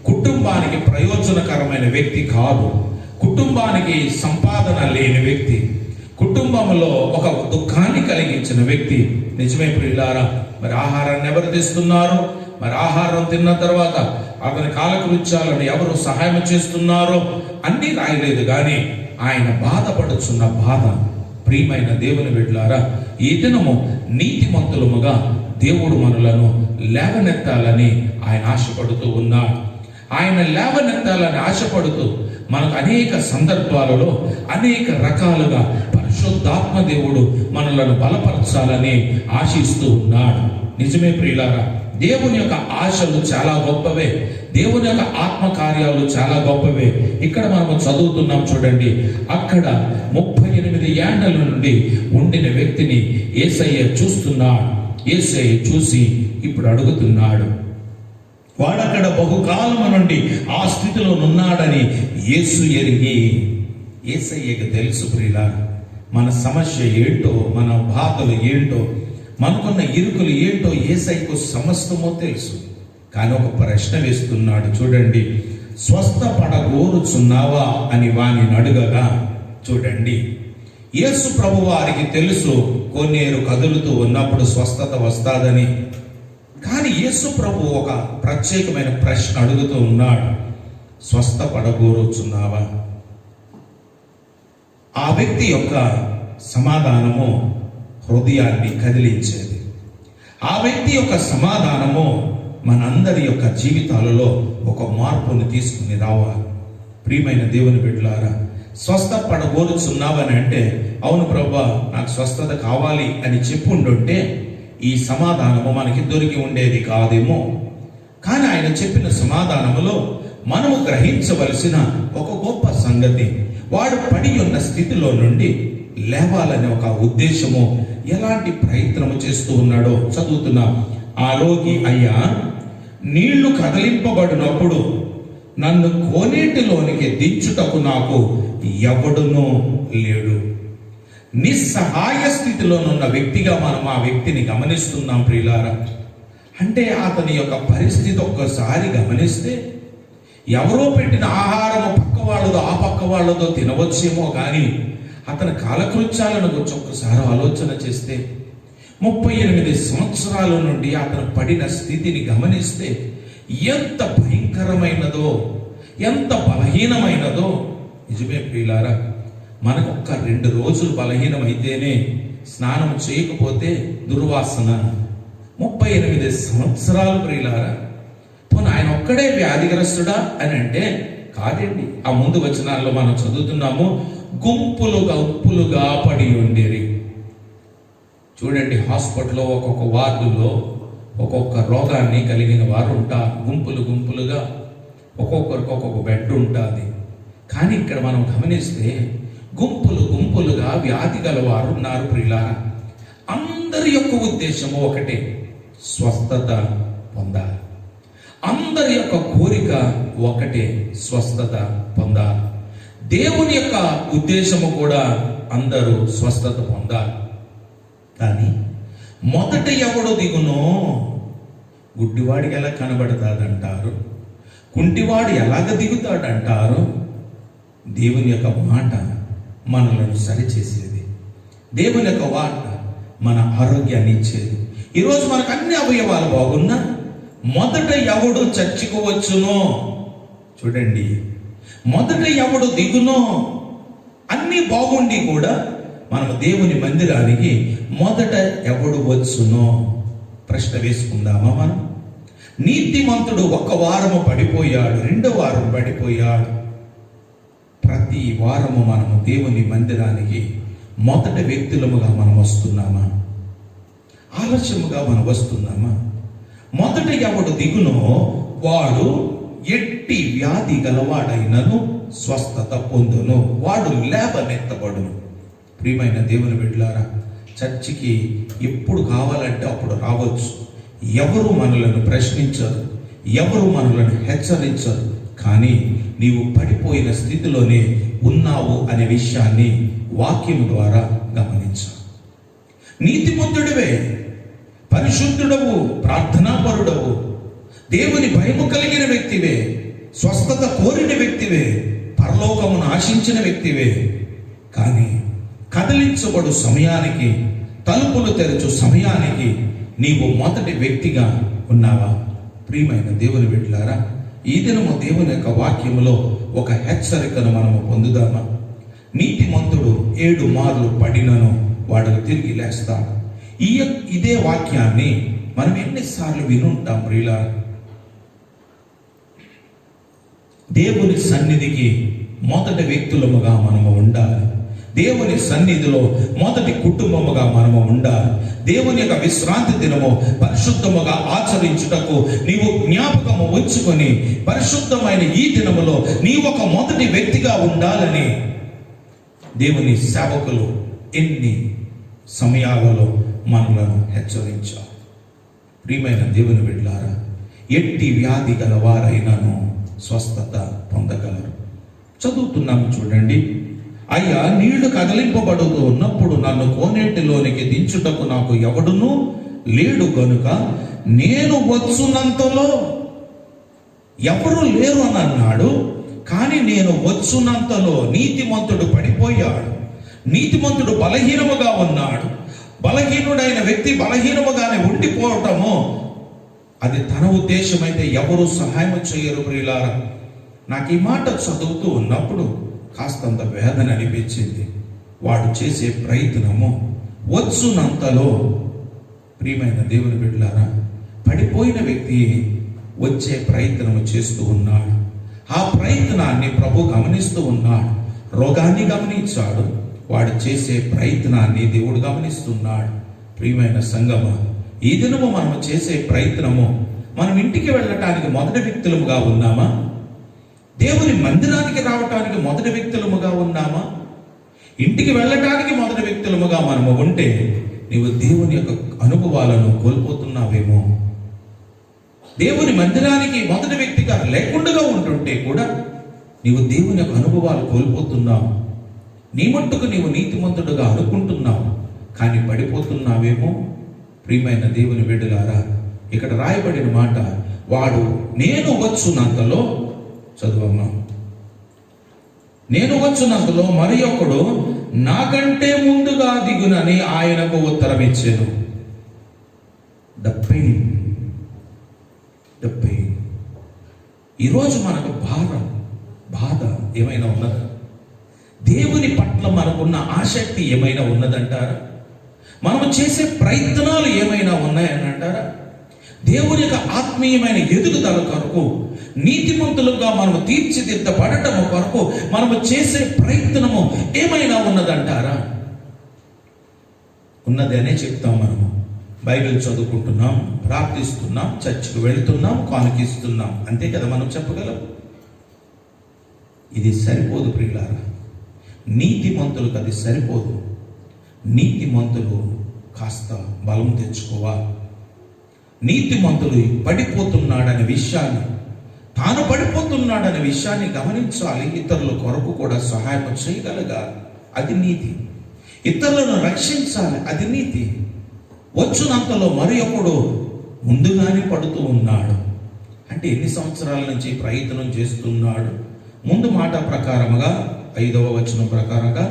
కుటుంబానికి ప్రయోజనకరమైన వ్యక్తి కాదు, కుటుంబానికి సంపాదన లేని వ్యక్తి, కుటుంబంలో ఒక దుఃఖాన్ని కలిగించిన వ్యక్తి. నిజమే ప్రియులారా, మరి ఆహారాన్ని ఎవరు తెస్తున్నారు? మరి ఆహారం తిన్న తర్వాత అతని కాలకృత్యాలను ఎవరు సహాయం చేస్తున్నారో అన్నీ రాయలేదు, కానీ ఆయన బాధపడుచున్న బాధ. ప్రియమైన దేవుని బిడ్డలారా, ఈ దినము నీతిమంతులముగా దేవుడు మనలను లేవనెత్తాలని ఆయన ఆశపడుతూ ఉన్నాడు. ఆయన లేవనెత్తాలని ఆశపడుతూ మనకు అనేక సందర్భాలలో అనేక రకాలుగా పరిశుద్ధాత్మ దేవుడు మనలను బలపరచాలని ఆశిస్తూ ఉన్నాడు. నిజమే ప్రియులారా, దేవుని యొక్క ఆశలు చాలా గొప్పవే, దేవుని యొక్క ఆత్మ కార్యాలు చాలా గొప్పవే. ఇక్కడ మనము చదువుతున్నాం చూడండి, అక్కడ 38 ఏండ్ల నుండి ఉండిన వ్యక్తిని యేసయ్య చూస్తున్నాడు. యేసయ్య చూసి ఇప్పుడు అడుగుతున్నాడు. వాడక్కడ బహుకాలము నుండి ఆ స్థితిలో ఉన్నాడని యేసు ఎరిగి. యేసయ్యకి తెలుసు ప్రియులారా, మన సమస్య ఏంటో, మన బాధలు ఏంటో, మనకున్న ఇరుకులు ఏంటో యేసయ్యకు సమస్తమో తెలుసు. కానీ ఒక ప్రశ్న వేస్తున్నాడు చూడండి, స్వస్థపడగోరుచున్నావా అని వానిని అడుగగా, చూడండి యేసు ప్రభు వారికి తెలుసు కొన్నేరు కదులుతూ ఉన్నప్పుడు స్వస్థత వస్తాదని. కానీ యేసు ప్రభు ఒక ప్రత్యేకమైన ప్రశ్న అడుగుతూ ఉన్నాడు, స్వస్థపడగోరుచున్నావా? ఆ వ్యక్తి యొక్క సమాధానము హృదయాన్ని కదిలించేది. ఆ వ్యక్తి యొక్క సమాధానము మనందరి యొక్క జీవితాలలో ఒక మార్పును తీసుకుని రావాలి. ప్రియమైన దేవుని బిడ్డలారా, స్వస్థపడగోరుచున్నావని అంటే, అవును ప్రభువా నాకు స్వస్థత కావాలి అని చెప్పుండుంటే ఈ సమాధానము మనకి దొరికి ఉండేది కాదేమో. కానీ ఆయన చెప్పిన సమాధానములో మనము గ్రహించవలసిన ఒక గొప్ప సంగతి, వాడు పడి ఉన్న స్థితిలో నుండి లేవాలనే ఒక ఉద్దేశము, ఎలాంటి ప్రయత్నము చేస్తూ ఉన్నాడో చదువుతున్నా. ఆ రోగి, అయ్యా నీళ్లు కదిలింపబడినప్పుడు నన్ను కోనేటిలోనికి దించుటకు నాకు ఎవడునూ లేడు. నిస్సహాయ స్థితిలోనున్న వ్యక్తిగా మనం ఆ వ్యక్తిని గమనిస్తున్నాం ప్రియులారా. అంటే అతని యొక్క పరిస్థితి ఒక్కసారి గమనిస్తే, ఎవరో పెట్టిన ఆహారము పక్క వాళ్ళదో ఆ పక్క వాళ్ళదో తినవచ్చేమో, కానీ అతని కాలకృత్యాలను గురించి ఒక్కసారి ఆలోచన చేస్తే, 38 సంవత్సరాల నుండి అతను పడిన స్థితిని గమనిస్తే ఎంత భయంకరమైనదో, ఎంత బలహీనమైనదో. నిజమే ప్రియులారా, మనకు ఒక్క 2 రోజులు బలహీనమైతేనే, స్నానం చేయకపోతే దుర్వాసన. 38 సంవత్సరాలు ప్రియులారా. పోనీ ఆయన ఒక్కడే వ్యాధిగ్రస్తుడా అని అంటే కాదండి. ఆ ముందు వచనాల్లో మనం చదువుతున్నాము, గుంపులుగా పడి ఉండేది. చూడండి, హాస్పిటల్లో ఒక్కొక్క వార్డులో ఒక్కొక్క రోగాన్ని కలిగిన వారు ఉంటారు. గుంపులుగా ఒక్కొక్కరికి ఒక్కొక్క బెడ్ ఉంటుంది. కానీ ఇక్కడ మనం గమనిస్తే గుంపులుగా వ్యాధి గల వారు ఉన్నారు ప్రియులారా. అందరి యొక్క ఉద్దేశము ఒకటే, స్వస్థత పొందాలి. అందరి యొక్క కోరిక ఒకటే, స్వస్థత పొందాలి. దేవుని యొక్క ఉద్దేశము కూడా అందరూ స్వస్థత పొందాలి. కానీ మొదట ఎవడు దిగునో, గుడ్డివాడికి ఎలా కనబడతాడంటారు, కుంటివాడు ఎలాగ దిగుతాడంటారు. దేవుని యొక్క మాట మనలను సరిచేసేది, దేవుని యొక్క మాట మన ఆరోగ్యాన్ని ఇచ్చేది. ఈరోజు మనకు అన్ని అవయవాలు బాగున్నా మొదట ఎవడు చచ్చుకోవచ్చునో, చూడండి, మొదట ఎవడు దిగునో, అన్ని బాగుండి కూడా మనము దేవుని మందిరానికి మొదట ఎవడు వచ్చునో ప్రశ్న వేసుకుందామా మనం? నీతిమంతుడు 1 వారము పడిపోయాడు, 2వ వారం పడిపోయాడు. ప్రతి వారము మనము దేవుని మందిరానికి మొదటి వ్యక్తులముగా మనం వస్తున్నామా? ఆలస్యముగా మనం వస్తున్నామా? మొదట ఎవడు దిగునో వాడు ఎట్టి వ్యాధి గలవాడైనను స్వస్థత పొందును, వాడు లేవనెత్తబడును. ప్రియమైన దేవుని బిడ్డలారా, చర్చికి ఎప్పుడు కావాలంటే అప్పుడు రావచ్చు. ఎవరు మనలను ప్రశ్నించరు, ఎవరు మనలను హెచ్చరించరు, కానీ నీవు పడిపోయిన స్థితిలోనే ఉన్నావు అనే విషయాన్ని వాక్యం ద్వారా గమనించావు. నీతిమంతుడివే, పరిశుద్ధుడవు, ప్రార్థనాపరుడవు, దేవుని భయము కలిగిన వ్యక్తివే, స్వస్థత కోరిన వ్యక్తివే, పరలోకమును ఆశించిన వ్యక్తివే. కానీ కదిలించబడు సమయానికి, తలుపులు తెరచు సమయానికి నీవు మొదటి వ్యక్తిగా ఉన్నావా? ప్రియమైన దేవుని బిడ్డలారా, ఈ దినము దేవుని యొక్క వాక్యములో ఒక హెచ్చరికను మనము పొందుదామా? నీతిమంతుడు 7 మార్లు పడినను వాడు తిరిగి లేస్తాడు. ఇదే వాక్యాన్ని మనం ఎన్నిసార్లు వినుంటాం ప్రియులారా? దేవుని సన్నిధికి మొదటి వ్యక్తులముగా మనము ఉండాలి. దేవుని సన్నిధిలో మొదటి కుటుంబముగా మనము ఉండాలి. దేవుని యొక్క విశ్రాంతి దినము పరిశుద్ధముగా ఆచరించుటకు నీవు జ్ఞాపకము ఉంచుకొని పరిశుద్ధమైన ఈ దినములో నీవు ఒక మొదటి వ్యక్తిగా ఉండాలని దేవుని సేవకులు ఎన్ని సమయాలలో మనలను హెచ్చరించారు. ప్రియమైన దేవుని బిడ్డలారా, ఎట్టి వ్యాధి గలవారైనను స్వస్థత పొందగలరు. చదువుతున్నాము చూడండి. అయ్యా, నీళ్లు కదిలింపబడుతూ ఉన్నప్పుడు నన్ను కోనేటిలోనికి దించుటకు నాకు ఎవడునూ లేడు గనుక నేను వచ్చునంతలో, ఎవరు లేరు అని అన్నాడు, కానీ నేను వచ్చునంతలో నీతిమంతుడు పడిపోయాడు. నీతిమంతుడు బలహీనముగా ఉన్నాడు. బలహీనుడైన వ్యక్తి బలహీనముగానే ఉండిపోవటము అది తన ఉద్దేశమైతే ఎవరు సహాయం చేయరు. ప్రియులారా, నాకు ఈ మాట చదువుతూ ఉన్నప్పుడు కాస్తంత వేదన అనిపించింది. వాడు చేసే ప్రయత్నము వచ్చునంతలో, ప్రియమైన దేవుని బిడ్డలారా, పడిపోయిన వ్యక్తి వచ్చే ప్రయత్నము చేస్తూ ఉన్నాడు. ఆ ప్రయత్నాన్ని ప్రభు గమనిస్తూ ఉన్నాడు. రోగాన్ని గమనించాడు, వాడు చేసే ప్రయత్నాన్ని దేవుడు గమనిస్తున్నాడు. ప్రియమైన సంగమా, ఈ దినము మనం చేసే ప్రయత్నము, మనం ఇంటికి వెళ్ళటానికి మొదటి వ్యక్తులముగా ఉన్నామా? దేవుని మందిరానికి రావటానికి మొదటి వ్యక్తులముగా ఉన్నామా? ఇంటికి వెళ్ళటానికి మొదటి వ్యక్తులముగా మనము ఉంటే నీవు దేవుని యొక్క అనుభవాలను కోల్పోతున్నావేమో. దేవుని మందిరానికి మొదటి వ్యక్తిగా లేకుండా ఉంటుంటే కూడా నీవు దేవుని యొక్క అనుభవాలు కోల్పోతున్నావు. నీ మట్టుకు నీవు నీతిమంతుడుగా అనుకుంటున్నావు, కానీ పడిపోతున్నావేమో. ప్రియమైన దేవుని బిడ్డలారా, ఇక్కడ రాయబడిన మాట, వాడు నేను వచ్చునంతలో, చదువమ్మా, నేను వచ్చునంతలో మరి ఒకడు నాకంటే ముందుగా దిగునని ఆయనకు ఉత్తరం ఇచ్చాను. The pain. ఈరోజు మనకు బాధ ఏమైనా ఉన్నదా? దేవుని పట్ల మనకున్న ఆసక్తి ఏమైనా ఉన్నదంటారా? మనము చేసే ప్రయత్నాలు ఏమైనా ఉన్నాయని అంటారా? దేవుని యొక్క ఆత్మీయమైన ఎదుగుదల కొరకు, నీతిమంతులుగా మనము తీర్చిదిద్దబడటము కొరకు మనము చేసే ప్రయత్నము ఏమైనా ఉన్నదంటారా? ఉన్నదనే చెప్తాం. మనము బైబిల్ చదువుకుంటున్నాం, ప్రార్థిస్తున్నాం, చర్చికి వెళుతున్నాం, కానుకిస్తున్నాం, అంతే కదా మనం చెప్పగలం. ఇది సరిపోదు ప్రియులారా. నీతిమంతులకు అది సరిపోదు. నీతిమంతులు కాస్త బలం తెచ్చుకోవాలి. నీతిమంతులు పడిపోతున్నాడనే విషయాన్ని, తాను పడిపోతున్నాడనే విషయాన్ని గమనించాలి. ఇతరుల కొరకు కూడా సహాయం చేయగలగాలి, అది నీతి. ఇతరులను రక్షించాలి, అది నీతి. వచ్చునంతలో మరి ఒకడు ముందుగానే పడుతూ ఉన్నాడు అంటే ఎన్ని సంవత్సరాల నుంచి ప్రయత్నం చేస్తున్నాడు? ముందు మాట ప్రకారముగా 5వ వచనం ప్రకారంగా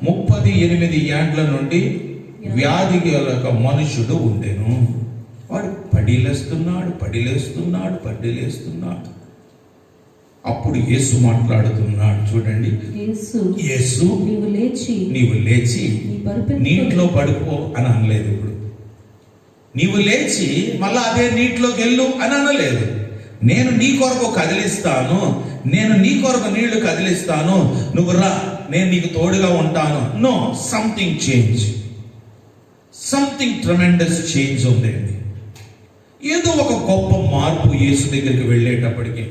38 ఏండ్ల నుండి వ్యాధి గల మనుషుడు ఉండెను. వాడు పడిలేస్తున్నాడు. అప్పుడు యేసు మాట్లాడుతున్నాడు. చూడండి, యేసు నీవు లేచి నీటిలో పడుకో అని అనలేదు. ఇప్పుడు నీవు లేచి మళ్ళా అదే నీటిలోకి వెళ్ళు అని అనలేదు. నేను నీ కొరకు కదిలిస్తాను, నేను నీ కొరకు నీళ్లు కదిలిస్తాను, నువ్వు రా, నేను నీకు తోడుగా ఉంటాను. No, something change, something tremendous change ఉందండి. ఏదో ఒక గొప్ప మార్పు యేసు దగ్గరికి వెళ్ళేటప్పటికి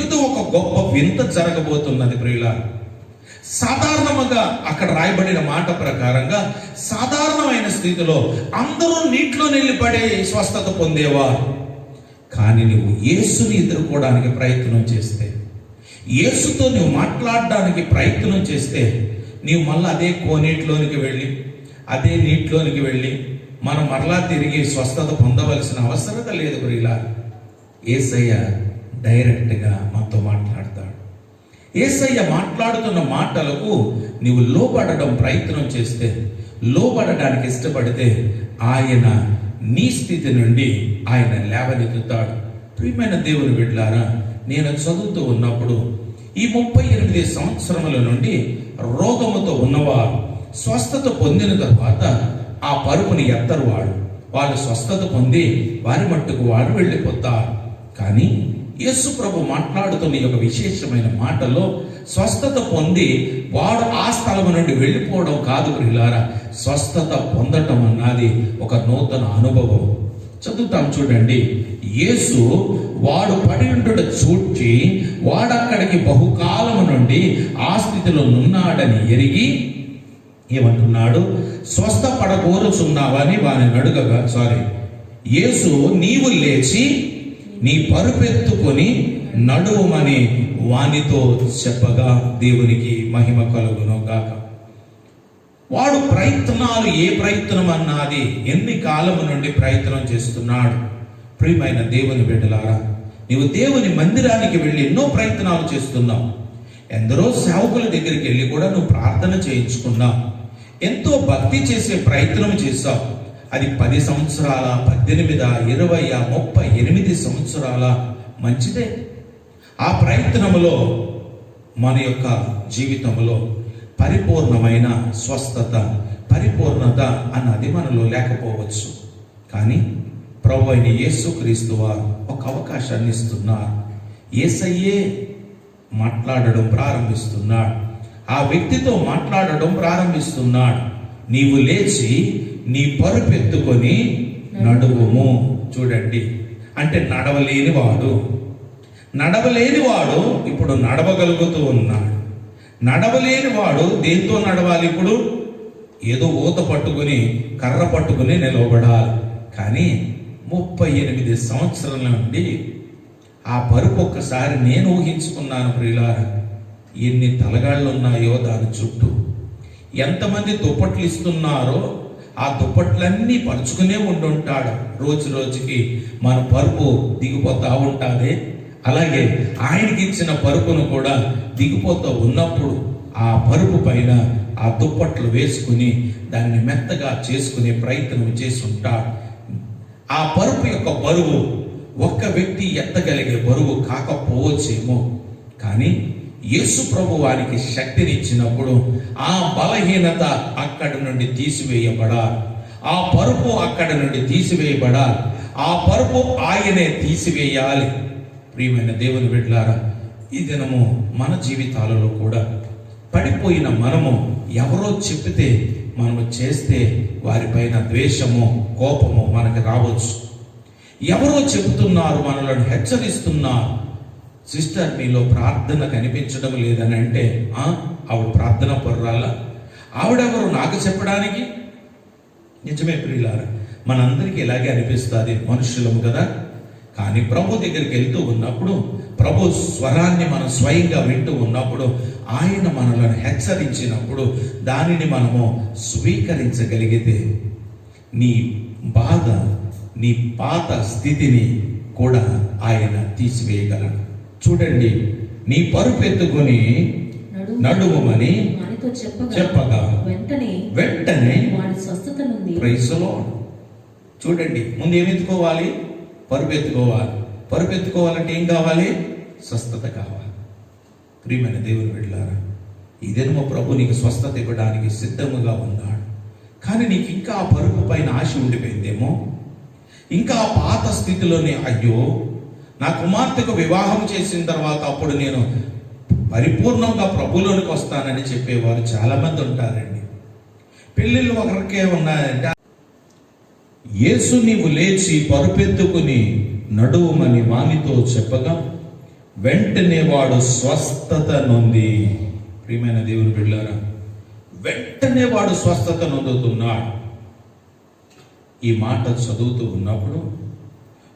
ఏదో ఒక గొప్ప వింత జరగబోతున్నది ప్రియులారా. సాధారణంగా అక్కడ రాయబడిన మాట ప్రకారంగా సాధారణమైన స్థితిలో అందరూ నీటిలో నిలబడే స్వస్థత పొందేవారు. కానీ నువ్వు యేసుని ఎదుర్కోవడానికి ప్రయత్నం చేస్తే, యేసుతో నువ్వు మాట్లాడడానికి ప్రయత్నం చేస్తే, నీవు మళ్ళీ అదే కోనేటిలోనికి వెళ్ళి అదే నీటిలోనికి వెళ్ళి మనం మరలా తిరిగి స్వస్థత పొందవలసిన అవసరత లేదు. ప్రియులా, యేసయ్య డైరెక్ట్గా మనతో మాట్లాడతాడు. యేసయ్య మాట్లాడుతున్న మాటలకు నీవు లోబడడం ప్రయత్నం చేస్తే, లోబడడానికి ఇష్టపడితే ఆయన నీ స్థితి నుండి ఆయన లేవనెత్తుతాడు. ప్రియమైన దేవుని బిడ్డలారా, నేను చదువుతూ ఉన్నప్పుడు ఈ 38 సంవత్సరముల నుండి రోగముతో ఉన్నవారు స్వస్థత పొందిన తర్వాత ఆ పరుపుని ఎత్తరు. వాళ్ళు స్వస్థత పొంది వారి మట్టుకు వారు వెళ్ళిపోతారు. కానీ యేసు ప్రభు మాట్లాడుతున్న ఈ యొక్క విశేషమైన మాటలో స్వస్థత పొంది వాడు ఆ స్థలం నుండి వెళ్ళిపోవడం కాదు ప్రియులారా, స్వస్థత పొందటం అన్నది ఒక నూతన అనుభవం. చదువుతాం చూడండి. యేసు వాడు పడి ఉండుట చూచి వాడక్కడికి బహుకాలము నుండి ఆ స్థితిలో నున్నాడని ఎరిగి ఏమంటున్నాడు? స్వస్థపడగోరుచున్నావని వారిని అడుగగా, యేసు నీవు లేచి నీ పరుపెత్తుకొని నడువమని వానితో చెప్పగా దేవునికి మహిమ కలుగును గాక. వాడు ప్రయత్నాలు, ఏ ప్రయత్నం అన్నది ఎన్ని కాలము నుండి ప్రయత్నం చేస్తున్నాడు. ప్రియమైన దేవుని బిడ్డలారా, నీవు దేవుని మందిరానికి వెళ్ళి ఎన్నో ప్రయత్నాలు చేస్తున్నావు. ఎందరో సేవకుల దగ్గరికి వెళ్ళి కూడా నువ్వు ప్రార్థన చేయించుకున్నావు. ఎంతో భక్తి చేసే ప్రయత్నం చేశావు. అది 10 సంవత్సరాల, 18, 20, 38 సంవత్సరాల మంచిదే. ఆ ప్రయత్నములో మన యొక్క జీవితంలో పరిపూర్ణమైన స్వస్థత, పరిపూర్ణత అన్నది మనలో లేకపోవచ్చు. కానీ ప్రభు అయిన యేసుక్రీస్తు వారు ఒక అవకాశాన్ని ఇస్తున్నారు. యేసయ్యే మాట్లాడడం ప్రారంభిస్తున్నాడు. ఆ వ్యక్తితో మాట్లాడడం ప్రారంభిస్తున్నాడు. నీవు లేచి నీ పరుపెత్తుకొని నడువుము. చూడండి, అంటే నడవలేని వాడు ఇప్పుడు నడవగలుగుతూ ఉన్నాడు. నడవలేని వాడు దేంతో నడవాలి? ఇప్పుడు ఏదో ఊత పట్టుకుని, కర్ర పట్టుకుని నిలవబడాలి. కానీ 38 సంవత్సరాల నుండి ఆ పరుపు ఒక్కసారి నేను ఊహించుకున్నాను ప్రియులారా. ఎన్ని తలగాళ్ళు ఉన్నాయో దాని చుట్టూ, ఎంతమంది దుప్పట్లు ఇస్తున్నారో ఆ దుప్పట్లన్నీ పరుచుకునే ఉండుంటాడు. రోజు రోజుకి మన పరుపు దిగిపోతా ఉంటుంది. అలాగే ఆయనకి ఇచ్చిన పరుపును కూడా దిగిపోతూ ఉన్నప్పుడు ఆ పరుపు పైన ఆ దుప్పట్లు వేసుకుని దాన్ని మెత్తగా చేసుకునే ప్రయత్నం చేసి ఉంటాడు. ఆ పరుపు యొక్క బరువు ఒక్క వ్యక్తి ఎత్తగలిగే బరువు కాకపోవచ్చేమో, కానీ యేసు ప్రభు వారికి శక్తిని ఇచ్చినప్పుడు ఆ బలహీనత అక్కడి నుండి తీసివేయబడాలి. ఆ పరుపు అక్కడి నుండి తీసివేయబడాలి. ఆ పరుపు ఆయనే తీసివేయాలి. ప్రియమైన దేవుని బిడ్డలారా, ఈ దినము మన జీవితాలలో కూడా పడిపోయిన మనము ఎవరో చెప్పితే మనము చేస్తే వారిపైన ద్వేషము, కోపము మనకు రావచ్చు. ఎవరో చెబుతున్నారు, మనలను హెచ్చరిస్తున్నారు. సిస్టర్, మీలో ప్రార్థన కనిపించడం లేదని అంటే ఆవిడ ప్రార్థన పర్రాల, ఆవిడెవరు నాకు చెప్పడానికి? నిజమే ప్రియులారా, మనందరికీ ఇలాగే అనిపిస్తుంది, మనుషులము కదా. కానీ ప్రభు దగ్గరికి వెళ్తూ ఉన్నప్పుడు, ప్రభు స్వరాన్ని మనం స్వయంగా వింటూ ఉన్నప్పుడు, ఆయన మనలను హెచ్చరించినప్పుడు దానిని మనము స్వీకరించగలిగితే నీ బాధ, నీ పాత స్థితిని కూడా ఆయన తీసివేయగలడు. చూడండి, నీ పరుపెత్తుకొని నడువమని చెప్పగా వెంటనే ప్రైజ్ ది లార్డ్. చూడండి, ముందు ఏమెత్తుకోవాలి? పరుపెత్తుకోవాలి. పరుపెత్తుకోవాలంటే ఏం కావాలి? స్వస్థత కావాలి. ప్రియమైన దేవుని బిడ్డలారా, ఈ దినము ప్రభు నీకు స్వస్థత ఇవ్వడానికి సిద్ధముగా ఉన్నాడు. కానీ నీకు ఇంకా ఆ పరుపు పైన ఆశ ఉండిపోయిందేమో. ఇంకా ఆ పాత స్థితిలోనే, అయ్యో నా కుమార్తెకు వివాహం చేసిన తర్వాత అప్పుడు నేను పరిపూర్ణంగా ప్రభులోనికి వస్తానని చెప్పేవారు చాలా మంది ఉంటారండి. పెళ్ళిళ్ళు ఒకరికే ఉన్నాయంటే, యేసు నీవు లేచి పరుపెత్తుకుని నడువుమని వానితో చెప్పగా వెంటనే వాడు స్వస్థత నొంది. ప్రియమైన దేవుని బిడ్డలారా, వెంటనే వాడు స్వస్థత నొందుతున్నాడు. ఈ మాట చదువుతూ ఉన్నప్పుడు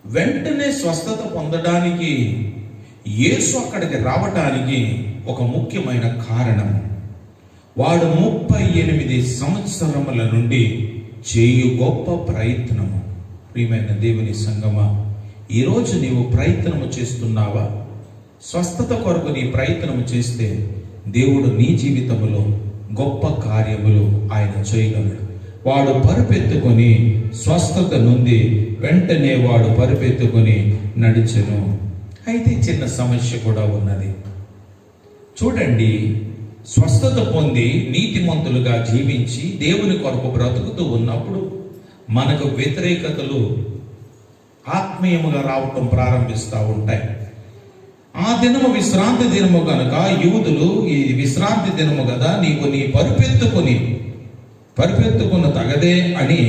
వెంటనే స్వస్థత పొందడానికి యేసు అక్కడికి రావటానికి ఒక ముఖ్యమైన కారణం, వాడు 38 సంవత్సరముల నుండి చేయు గొప్ప ప్రయత్నము. ప్రియమైన దేవుని సంగమా, ఈరోజు నీవు ప్రయత్నము చేస్తున్నావా? స్వస్థత కొరకు నీ ప్రయత్నము చేస్తే దేవుడు నీ జీవితంలో గొప్ప కార్యములు ఆయన చేయగలడు. వాడు పరుపెత్తుకొని స్వస్థత నుండి వెంటనే వాడు పరుపెత్తుకొని నడిచెను. అయితే చిన్న సమస్య కూడా ఉన్నది. చూడండి, స్వస్థత పొంది నీతిమంతులుగా జీవించి దేవుని కొరకు బ్రతుకుతూ ఉన్నప్పుడు మనకు వ్యతిరేకతలు ఆత్మీయముగా రావటం ప్రారంభిస్తూ ఉంటాయి. ఆ దినము విశ్రాంతి దినము కనుక యూదులు ఈ విశ్రాంతి దినము కదా, నీవు నీ పరుపెత్తుకున్న తగదే అని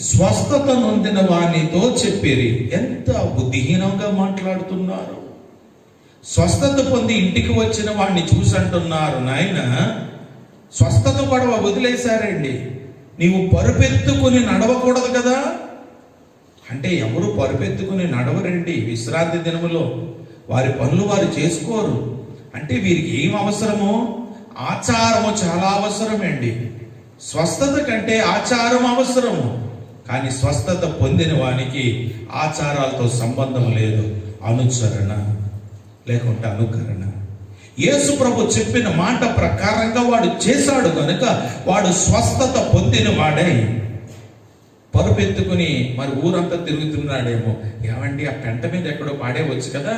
స్వస్థత నొందిన వానితో చెప్పేరి. ఎంత బుద్ధిహీనంగా మాట్లాడుతున్నారు. స్వస్థత పొంది ఇంటికి వచ్చిన వాడిని చూసి అంటున్నారు, నాయన స్వస్థత పడవ వదిలేశారండి, నీవు పరుపెత్తుకుని నడవకూడదు కదా. అంటే ఎవరు పరుపెత్తుకుని నడవరండి విశ్రాంతి దినములో. వారి పనులు వారు చేసుకోరు. అంటే వీరికి ఏం అవసరమో? ఆచారము చాలా అవసరమండి. స్వస్థత కంటే ఆచారం అవసరము. కానీ స్వస్థత పొందిన వానికి ఆచారాలతో సంబంధం లేదు, అనుసరణ లేకుంటే అనుకరణ. యేసు ప్రభు చెప్పిన మాట ప్రకారంగా వాడు చేశాడు కనుక వాడు స్వస్థత పొందిన వాడై పరుపెత్తుకుని మరి ఊరంతా తిరుగుతున్నాడేమో. ఏమండి, ఆ పెంట మీద ఎక్కడో పాడేవచ్చు కదా.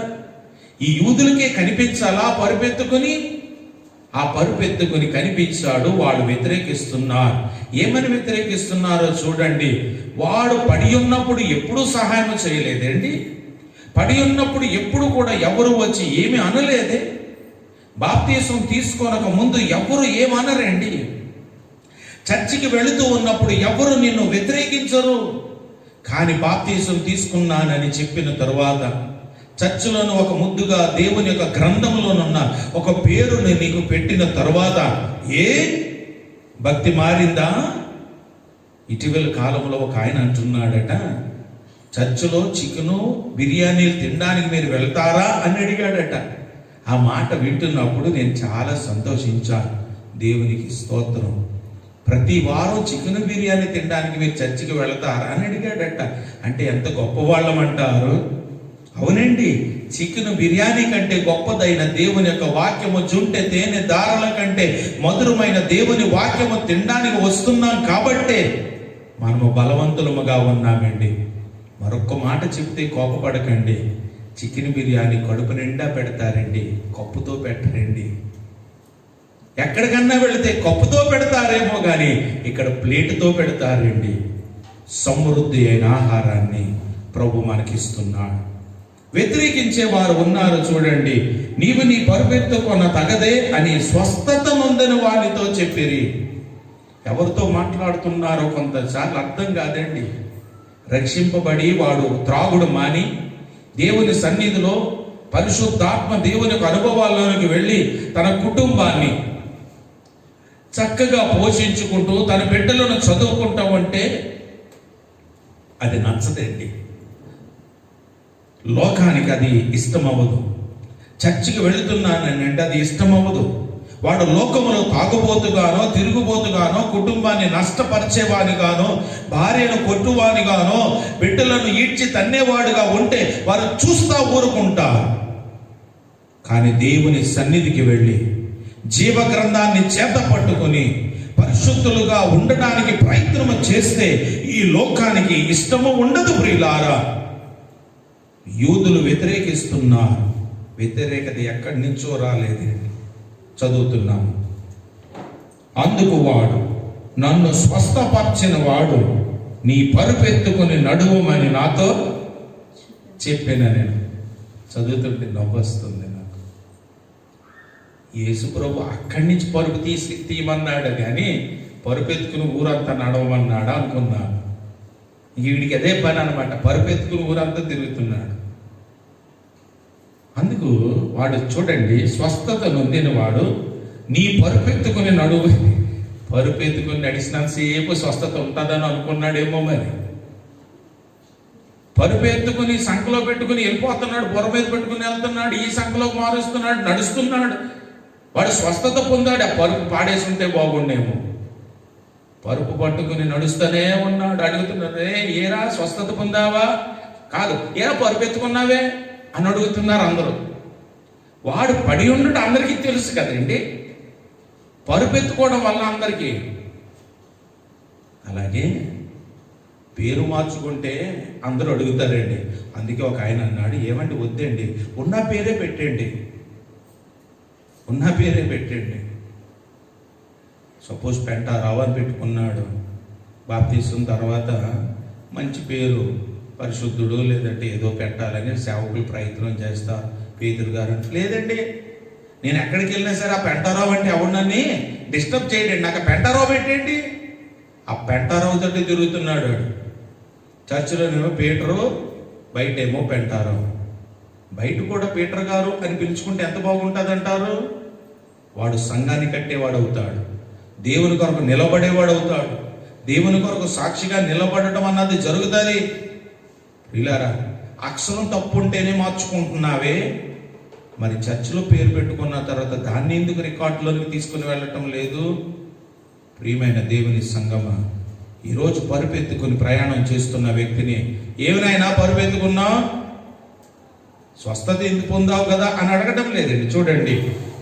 ఈ యూదులకే కనిపించాలా పరుపెత్తుకుని? ఆ పరుపెత్తుకుని కనిపించాడు. వాళ్ళు వ్యతిరేకిస్తున్నారు. ఏమని వ్యతిరేకిస్తున్నారో చూడండి. వాడు పడి ఉన్నప్పుడు ఎప్పుడూ సహాయం చేయలేదండి. పడి ఉన్నప్పుడు ఎప్పుడు కూడా ఎవరు వచ్చి ఏమి అనలేదే. బాప్తీసం తీసుకోనక ముందు ఎవరు ఏమనరండి. చర్చికి వెళుతూ ఉన్నప్పుడు ఎవరు నిన్ను వ్యతిరేకించరు. కానీ బాప్తీసం తీసుకున్నానని చెప్పిన తరువాత చర్చిలోను ఒక ముద్దుగా దేవుని యొక్క గ్రంథంలోనున్న ఒక పేరుని నీకు పెట్టిన తరువాత భక్తి మారిందా? ఇటీవల కాలంలో ఒక ఆయన అంటున్నాడట, చర్చిలో చికెను బిర్యానీలు తినడానికి మీరు వెళ్తారా అని అడిగాడట. ఆ మాట వింటున్నప్పుడు నేను చాలా సంతోషించాను. దేవునికి స్తోత్రం. ప్రతి వారం చికెన్ బిర్యానీ తినడానికి మీరు చర్చికి వెళతారా అని అడిగాడట. అంటే ఎంత గొప్పవాళ్ళం అంటారు. అవునండి, చికెన్ బిర్యానీ కంటే గొప్పదైన దేవుని యొక్క వాక్యము, జుంటె తేనె దారాల కంటే మధురమైన దేవుని వాక్యము తినడానికి వస్తున్నాం కాబట్టే మనము బలవంతులముగా ఉన్నామండి. మరొక్క మాట చెప్తే కోపపడకండి. చికెన్ బిర్యానీ కడుపు నిండా పెడతారండి, కప్పుతో పెట్టరండి. ఎక్కడికన్నా వెళితే కప్పుతో పెడతారేమో కానీ ఇక్కడ ప్లేటుతో పెడతారండి. సమృద్ధి అయిన ఆహారాన్ని ప్రభు మనకిస్తున్నాడు. వ్యతిరేకించే వారు ఉన్నారు చూడండి. నీవు నీ పరుపెత్తుకొన్న తగదే అని స్వస్థత నొందిన వారితో చెప్పిరి. ఎవరితో మాట్లాడుతున్నారో కొంతసార్లు అర్థం కాదండి. రక్షింపబడి వాడు త్రాగుడు మాని దేవుని సన్నిధిలో పరిశుద్ధాత్మ దేవుని అనుభవాల్లోనికి వెళ్ళి తన కుటుంబాన్ని చక్కగా పోషించుకుంటూ తన బిడ్డలను చదువుకుంటా ఉంటే అది నచ్చదండి. లోకానికి అది ఇష్టమవ్వదు. చర్చికి వెళుతున్నానంటే అది ఇష్టమవ్వదు. వాడు లోకములో తాగుబోతుగానో తిరుగుబోతుగానో కుటుంబాన్ని నష్టపరిచేవానిగానో భార్యను కొట్టువానిగానో బిడ్డలను ఈడ్చి తన్నేవాడుగా ఉంటే వారు చూస్తా ఊరుకుంటారు. కానీ దేవుని సన్నిధికి వెళ్ళి జీవ గ్రంథాన్ని చేత పట్టుకుని పరిశుద్ధులుగా ఉండడానికి ప్రయత్నం చేస్తే ఈ లోకానికి ఇష్టము ఉండదు. ప్రియులారా, యూదులు వ్యతిరేకిస్తున్నారు. వ్యతిరేకత ఎక్కడి నుంచో రాలేదండి. చదువుతున్నాము. అందుకు వాడు, నన్ను స్వస్థపరిచిన వాడు నీ పరుపెత్తుకుని నడువమని నాతో చెప్పిన. నేను చదువుతుంటే నవ్వొస్తుంది నాకు. యేసు ప్రభు అక్కడి నుంచి పరుపు తీయమన్నాడు కానీ పరుపెత్తుకుని ఊరంతా నడవమన్నాడా అనుకున్నాను. వీడికి అదే పని అనమాట, పరుపెత్తుకుని ఊరంతా తిరుగుతున్నాడు. అందుకు వాడు చూడండి, స్వస్థత నొందిన వాడు నీ పరుపెత్తుకుని నడువు. పరుపెత్తుకుని నడిచినంతసేపు స్వస్థత ఉంటుందని అనుకున్నాడేమో మరి. పరుపెత్తుకుని సంఖలో పెట్టుకుని వెళ్ళిపోతున్నాడు, బుర్ర మీద పెట్టుకుని వెళ్తున్నాడు, ఈ సంఖలో మారుస్తున్నాడు, నడుస్తున్నాడు, వాడు స్వస్థత పొందాడు. ఆ పరుపు పాడేసి ఉంటే బాగుండేమో. పరుపు పట్టుకుని నడుస్తూనే ఉన్నాడు. అడుగుతున్నాడు, ఏరా స్వస్థత పొందావా? కాదు, ఏరా పరుపెత్తుకున్నావే అని అడుగుతున్నారు అందరూ. వాడు పడి ఉండడం అందరికీ తెలుసు కదండి, పరుపెత్తుకోవడం వల్ల అందరికీ. అలాగే పేరు మార్చుకుంటే అందరూ అడుగుతారండి. అందుకే ఒక ఆయన అన్నాడు, ఏమండి వద్దండి, ఉన్న పేరే పెట్టండి, ఉన్న పేరే పెట్టండి. సపోజ్ పెంటారావు అని పెట్టుకున్నాడు, బాప్తీసం తర్వాత మంచి పేరు పరిశుద్ధుడు లేదంటే ఏదో పెట్టాలని సేవకులు ప్రయత్నం చేస్తారు. పేతురు గారు లేదండి, నేను ఎక్కడికి వెళ్ళినా సరే ఆ పెంటారావు అంటే ఎవరినని డిస్టర్బ్ చేయండి, నాకు పెంటారావు పెట్టండి. ఆ పెంటారావు తోటి తిరుగుతున్నాడు. చర్చిలోనేమో పీటరు, బయటేమో పెంటారావు. బయట కూడా పీటర్ గారు అని పిలుచుకుంటే ఎంత బాగుంటుంది అంటారు. వాడు సంఘాన్ని కట్టేవాడు అవుతాడు, దేవుని కొరకు నిలబడేవాడు అవుతాడు, దేవుని కొరకు సాక్షిగా నిలబడటం అన్నది జరుగుతుంది. పిల్లారా, అక్షరం తప్పు ఉంటేనే మార్చుకుంటున్నావే, మరి చర్చిలో పేరు పెట్టుకున్న తర్వాత దాన్ని ఎందుకు రికార్డులోకి తీసుకుని వెళ్ళటం లేదు? ప్రియమైన దేవుని సంగమా, ఈరోజు పరుపెత్తుకుని ప్రయాణం చేస్తున్న వ్యక్తిని, ఏమైనా పరుపెత్తుకున్నావు, స్వస్థత ఎందుకు పొందావు కదా అని అడగటం లేదండి. చూడండి,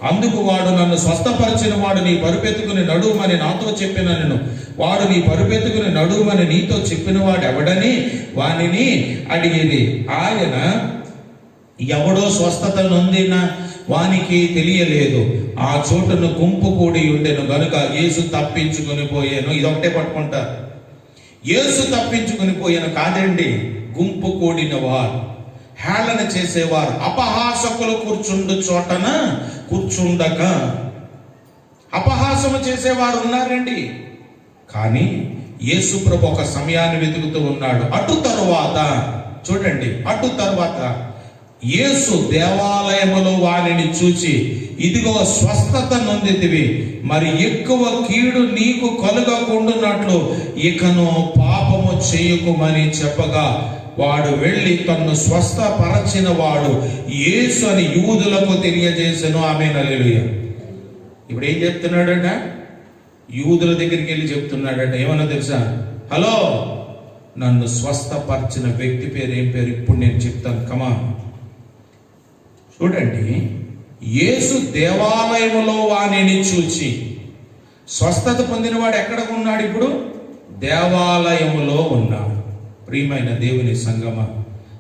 అందుకు వాడు నన్ను స్వస్థపరిచిన వాడు నీ పరుపెత్తుకుని నడుమని నాతో చెప్పిన నేను, వాడు నీ పరుపెత్తుకుని నడుమని నీతో చెప్పిన వాడు ఎవడని వానిని అడిగేది. ఆయన ఎవడో స్వస్థత నొందిన వానికి తెలియలేదు. ఆ చోటును గుంపు కూడి ఉండెను గనుక యేసు తప్పించుకుని పోయాను. ఇదొకటే పట్టుకుంటారు, యేసు తప్పించుకుని పోయాను కాదండి, గుంపు కూడిన వారు, హేళన చేసేవారు, అపహాసకులు కూర్చుండు చోటన కూర్చుండక అపహాసము చేసేవారు ఉన్నారండి. కానీ యేసు ప్రభు ఒక సమయాన్ని వెతుకుతూ ఉన్నాడు. అటు తరువాత చూడండి, అటు తరువాత యేసు దేవాలయములో వారిని చూచి, ఇదిగో స్వస్థత నొందితివి, మరి ఎక్కువ కీడు నీకు కలుగకుండునట్లు ఇకను పాపము చేయకుమని చెప్పగా, వాడు వెళ్ళి తన్ను స్వస్థపరచిన వాడు యేసు అని యూదులకు తెలియజేసెను. ఆమేన్, హల్లెలూయా. ఇప్పుడు ఏం చెప్తున్నాడట? యూదుల దగ్గరికి వెళ్ళి చెప్తున్నాడట. ఏమన్నా తెలుసా? హలో, నన్ను స్వస్థపరిచిన వ్యక్తి పేరు ఏం పేరు? ఇప్పుడు నేను చెప్తాను, కమా. చూడండి, యేసు దేవాలయములో వానిని చూచి, స్వస్థత పొందిన వాడు ఎక్కడ ఉన్నాడు? ఇప్పుడు దేవాలయములో ఉన్నాడు. ప్రియమైన దేవుని సంగమా,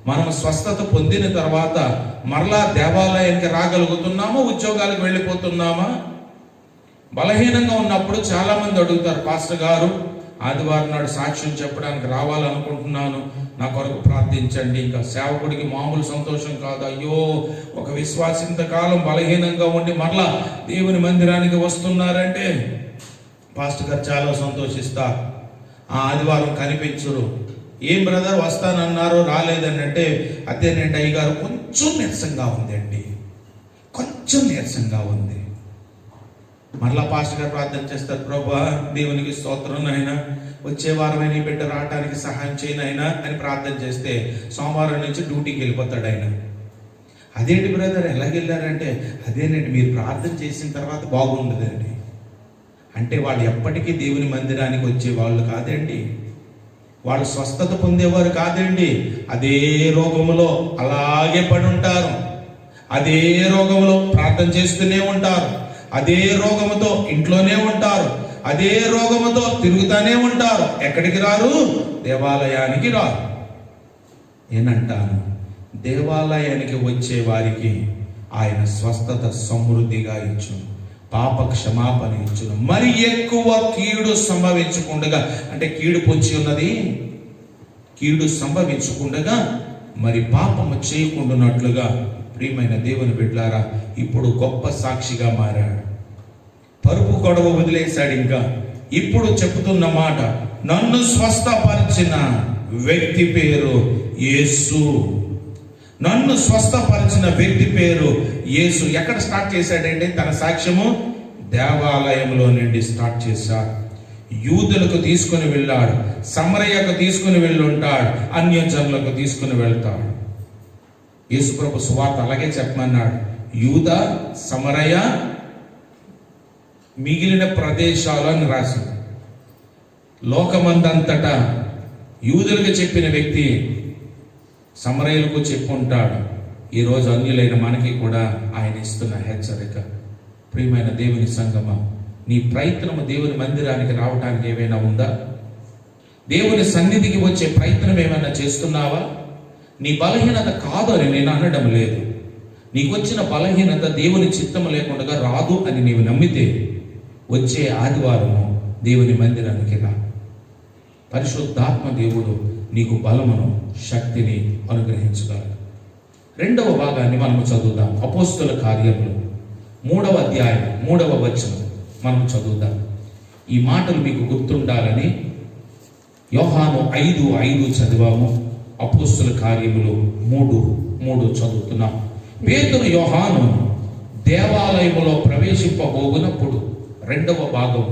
మనం స్వస్థత పొందిన తర్వాత మరలా దేవాలయానికి రాగలుగుతున్నామా? ఉద్యోగాలకు వెళ్ళిపోతున్నామా? బలహీనంగా ఉన్నప్పుడు చాలా మంది అడుగుతారు, పాస్టర్ గారు ఆదివారం నాడు సాక్ష్యం చెప్పడానికి రావాలనుకుంటున్నాను, నా కొరకు ప్రార్థించండి. ఇంకా సేవకుడికి మామూలు సంతోషం కాదు. అయ్యో, ఒక విశ్వాస ఇంతకాలం బలహీనంగా ఉండి మరలా దేవుని మందిరానికి వస్తున్నారంటే పాస్టర్ గారు చాలా సంతోషిస్తారు. ఆ ఆదివారం కనిపించరు. ఏం బ్రదర్ వస్తానన్నారు రాలేదని అంటే, అదేనండి అయ్యగారు కొంచెం నీరసంగా ఉందండి, కొంచెం నీరసంగా ఉంది. మరలా పాస్టర్ గారు ప్రార్థన చేస్తారు, ప్రభా దేవునికి స్తోత్రం నాయనా, వచ్చే వారమైన బిడ్డ రావడానికి సహాయం చేయనైనా అని ప్రార్థన చేస్తే సోమవారం నుంచి డ్యూటీకి వెళ్ళిపోతాడు ఆయన. అదేంటి బ్రదర్ ఎలాగెళ్ళారంటే, అదేనండి మీరు ప్రార్థన చేసిన తర్వాత బాగుండదండి అంటే, వాళ్ళు ఎప్పటికీ దేవుని మందిరానికి వచ్చే వాళ్ళు కాదండి, వాళ్ళు స్వస్థత పొందేవారు కాదండి. అదే రోగములో అలాగే పడి ఉంటారు, అదే రోగములో ప్రార్థన చేస్తూనే ఉంటారు, అదే రోగముతో ఇంట్లోనే ఉంటారు, అదే రోగముతో తిరుగుతానే ఉంటారు. ఎక్కడికి రారు? దేవాలయానికి రారు. నేనంటాను, దేవాలయానికి వచ్చే వారికి ఆయన స్వస్థత సమృద్ధిగా ఇచ్చును, పాప క్షమాపణ ఇచ్చును, మరి ఎక్కువ కీడు సంభవించకుండగా, అంటే కీడు పొంచి ఉన్నది, కీడు సంభవించకుండగా మరి పాపము చేయకుండానట్లుగా. ప్రియమైన దేవుని బిడ్డలారా, ఇప్పుడు గొప్ప సాక్షిగా మారాడు. పరుపు గొడవ వదిలేశాడు. ఇంకా ఇప్పుడు చెప్తున్న మాట, నన్ను స్వస్థపరిచిన వ్యక్తి పేరు యేసు. నన్ను స్వస్థపరిచిన వ్యక్తి పేరు యేసు. ఎక్కడ స్టార్ట్ చేశాడంటే తన సాక్ష్యము? దేవాలయంలో నుండి స్టార్ట్ చేశాడు. యూదులకు తీసుకుని వెళ్ళాడు, సమరయ్యకు తీసుకుని వెళ్ళుంటాడు, అన్యజనులకు తీసుకుని వెళ్తాడు. యేసుప్రభు సువార్త అలాగే చెప్పమన్నాడు. యూద, సమరయ, మిగిలిన ప్రదేశాలు అని రాసింది. లోకమందంతటా యూదులకు చెప్పిన వ్యక్తి సమరయులకు చెప్పుంటాడు. ఈరోజు అన్యులైన మనకి కూడా ఆయన ఇస్తున్న హెచ్చరిక. ప్రియమైన దేవుని సంగమా, నీ ప్రయత్నము దేవుని మందిరానికి రావడానికి ఏమైనా ఉందా? దేవుని సన్నిధికి వచ్చే ప్రయత్నం ఏమైనా చేస్తున్నావా? నీ బలహీనత కాదు అని నేను అనడం లేదు. నీకు వచ్చిన బలహీనత దేవుని చిత్తము లేకుండా రాదు అని నీవు నమ్మితే వచ్చే ఆదివారము దేవుని మందిరానికి రా. పరిశుద్ధాత్మ దేవుడు నీకు బలమును, శక్తిని అనుగ్రహించగలడు. రెండవ భాగాన్ని మనము చదువుదాం. అపోస్తుల కార్యములు 3వ అధ్యాయం 3వ వచనం మనము చదువుదాం. ఈ మాటలు మీకు గుర్తుండాలని యోహాను 5:5 చదివాము. అపోస్తుల కార్యములు 3:3 చదువుతున్నాం. పేతురు యోహాను దేవాలయములో ప్రవేశింపబోగునప్పుడు, రెండవ భాగం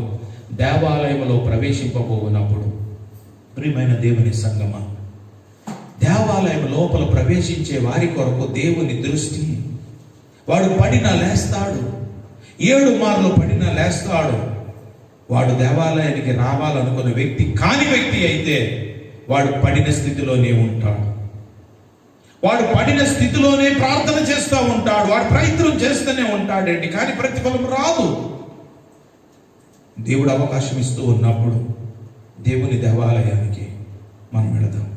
దేవాలయములో ప్రవేశింపబోగునప్పుడు. ప్రియమైన దేవుని సంగమా, దేవాలయం లోపల ప్రవేశించే వారి కొరకు దేవుని దృష్టి. వాడు పడినా లేస్తాడు, 7 మార్లు పడినా లేస్తాడు. వాడు దేవాలయానికి రావాలనుకున్న వ్యక్తి కాని వ్యక్తి అయితే వాడు పడిన స్థితిలోనే ఉంటాడు. వాడు పడిన స్థితిలోనే ప్రార్థన చేస్తూ ఉంటాడు. వాడు ప్రయత్నం చేస్తూనే ఉంటాడండి, కానీ ప్రతిఫలం రాదు. దేవుడు అవకాశం ఇస్తూ ఉన్నప్పుడు దేవుని దేవాలయానికి మనం వెళదాం.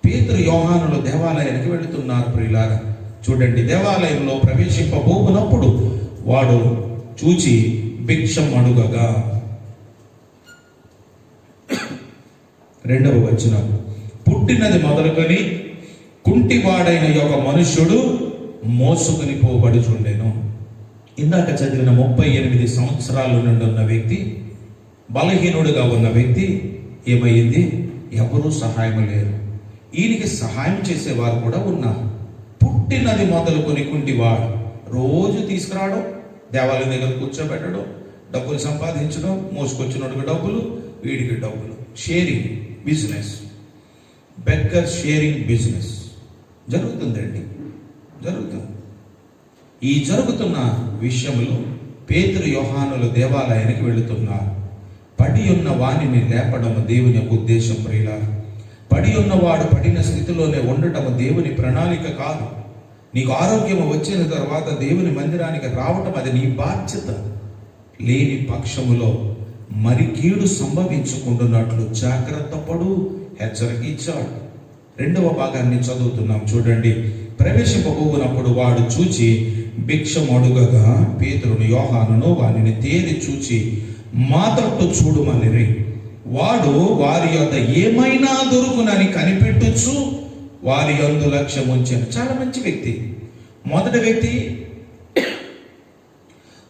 పేతురు యోహానులు దేవాలయానికి వెళుతున్నారు. ప్రియులారా చూడండి, దేవాలయంలో ప్రవేశింపబోకున్నప్పుడు వాడు చూచి భిక్షం అడుగగా, 2వ వచనం, పుట్టినది మొదలుకొని కుంటివాడైన ఒక మనుష్యుడు మోసుకుని పోబడుచుండెను. ఇందాక చదివిన 38 సంవత్సరాల నుండి ఉన్న వ్యక్తి, బలహీనుడుగా ఉన్న వ్యక్తి ఏమైంది? ఎవరూ సహాయం లేరు. ఈయనకి సహాయం చేసేవారు కూడా ఉన్నారు. పుట్టినది మొదలుకొని కుంటివాడు, రోజు తీసుకురావడం, దేవాలయం దగ్గర కూర్చోబెట్టడం, డబ్బులు సంపాదించడం, మోసుకొచ్చినోడికి డబ్బులు, వీడికి డబ్బులు, sharing business, beggar sharing business జరుగుతుందండి, జరుగుతుంది. ఈ జరుగుతున్న విషయంలో పేతురు యోహానులు దేవాలయానికి వెళుతున్నారు. పడి ఉన్న వానిని లేపడము దేవుని యొక్క ఉద్దేశం. ప్రియులారా, పడి ఉన్నవాడు పడిన స్థితిలోనే ఉండటము దేవుని ప్రణాళిక కాదు. నీకు ఆరోగ్యం వచ్చిన తర్వాత దేవుని మందిరానికి రావటం అది నీ బాధ్యత. లేని పక్షములో మరి కీడు సంభవించుకుంటున్నట్లు జాగ్రత్త పడు, హెచ్చరిక ఇచ్చాడు. 2వ భాగాన్ని చదువుతున్నాం చూడండి. ప్రవేశింపబోనప్పుడు వాడు చూచి భిక్షం అడుగగా పేతురును యోహానును వానిని తేరి చూచి మా తట్టు చూడుమనిరి. వాడు వారి యొద్ద ఏమైనా దొరుకునని కనిపెట్టుచు వారి యందు లక్ష్యం ఉంచాను. చాలా మంచి వ్యక్తి. మొదటి వ్యక్తి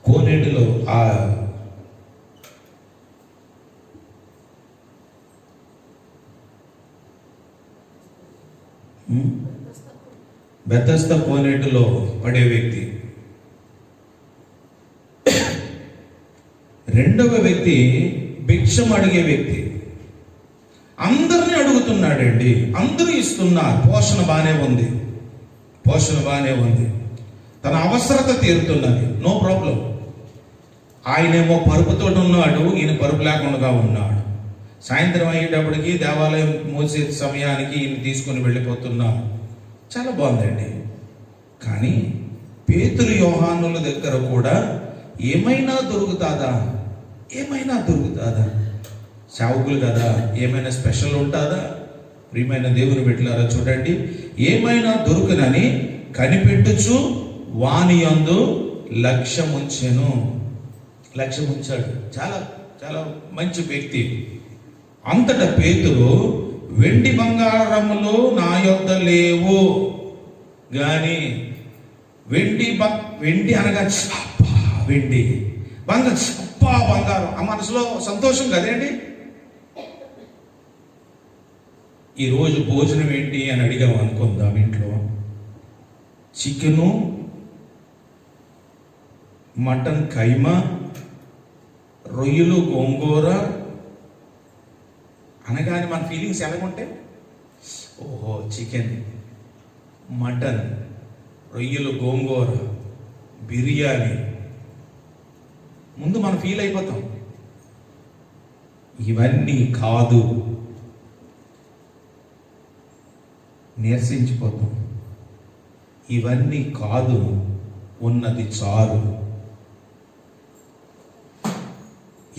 కోనేటిలో ఆ బెతస్దా కోనేటిలో పడే వ్యక్తి. రెండవ వ్యక్తి భిక్షం అడిగే వ్యక్తి. అందరినీ అడుగుతున్నాడండి, అందరూ ఇస్తున్నారు. పోషణ బాగానే ఉంది, పోషణ బాగానే ఉంది, తన అవసరత తీరుతున్నది, నో ప్రాబ్లం. ఆయనేమో పరుపుతో ఉన్నాడు, ఈయన పరుపు లేకుండా ఉన్నాడు. సాయంత్రం అయ్యేటప్పటికి దేవాలయం మూసే సమయానికి ఈయన తీసుకుని వెళ్ళిపోతున్నారు. చాలా బాగుందండి. కానీ పేతురు యోహానుల దగ్గర కూడా ఏమైనా దొరుకుతాదా, ఏమైనా దొరుకుతాదా? సేవకులు కదా, ఏమైనా స్పెషల్ ఉంటుందా? ప్రియమైన దేవుని బిడ్డలారా చూడండి, ఏమైనా దొరుకునని కనిపెట్టుచు వాని యందు లక్ష్యం ఉంచెను. లక్ష్యం ఉంచాడు. చాలా చాలా మంచి వ్యక్తి. అంతటా పేతురు, వెండి బంగారములు నా యొద్ద లేవు గాని, వెండి అనగా వెండి, బంగారం, ఆ మనసులో సంతోషం కదండి. ఈరోజు భోజనం ఏంటి అని అడిగాం అనుకుందాం. ఇంట్లో చికెను, మటన్ కైమా, రొయ్యలు గోంగూర అనగానే మన ఫీలింగ్స్ ఎలాగుంటాయి? ఓహో, చికెన్, మటన్, రొయ్యలు గోంగూర, బిర్యానీ, ముందు మనం ఫీల్ అయిపోతాం. ఇవన్నీ కాదు, నీరసించిపోతాం. ఇవన్నీ కాదు, ఉన్నది చాలు.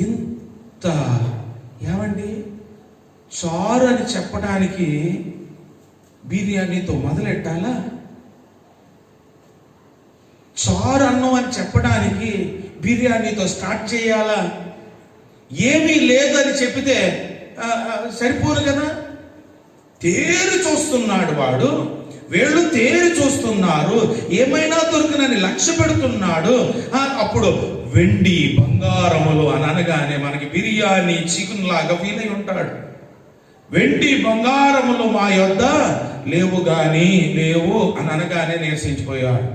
ఇంత ఏమండి చారు అని చెప్పడానికి బిర్యానీతో మొదలెట్టాలా? చారు అన్నం అని చెప్పడానికి బిర్యానీతో స్టార్ట్ చేయాలా? ఏమీ లేదని చెప్పితే సరిపోరు కదా. తేరి చూస్తున్నాడు వాడు, వీళ్ళు తేరి చూస్తున్నారు, ఏమైనా దొరికినని లక్ష్య పెడుతున్నాడు. అప్పుడు వెండి బంగారములు అని అనగానే మనకి బిర్యానీ చికెన్ లాగా ఫీల్ అయి ఉంటాడు. వెండి బంగారములు మా యొద్ద లేవు అని అనగానే నిరసించిపోయాడు.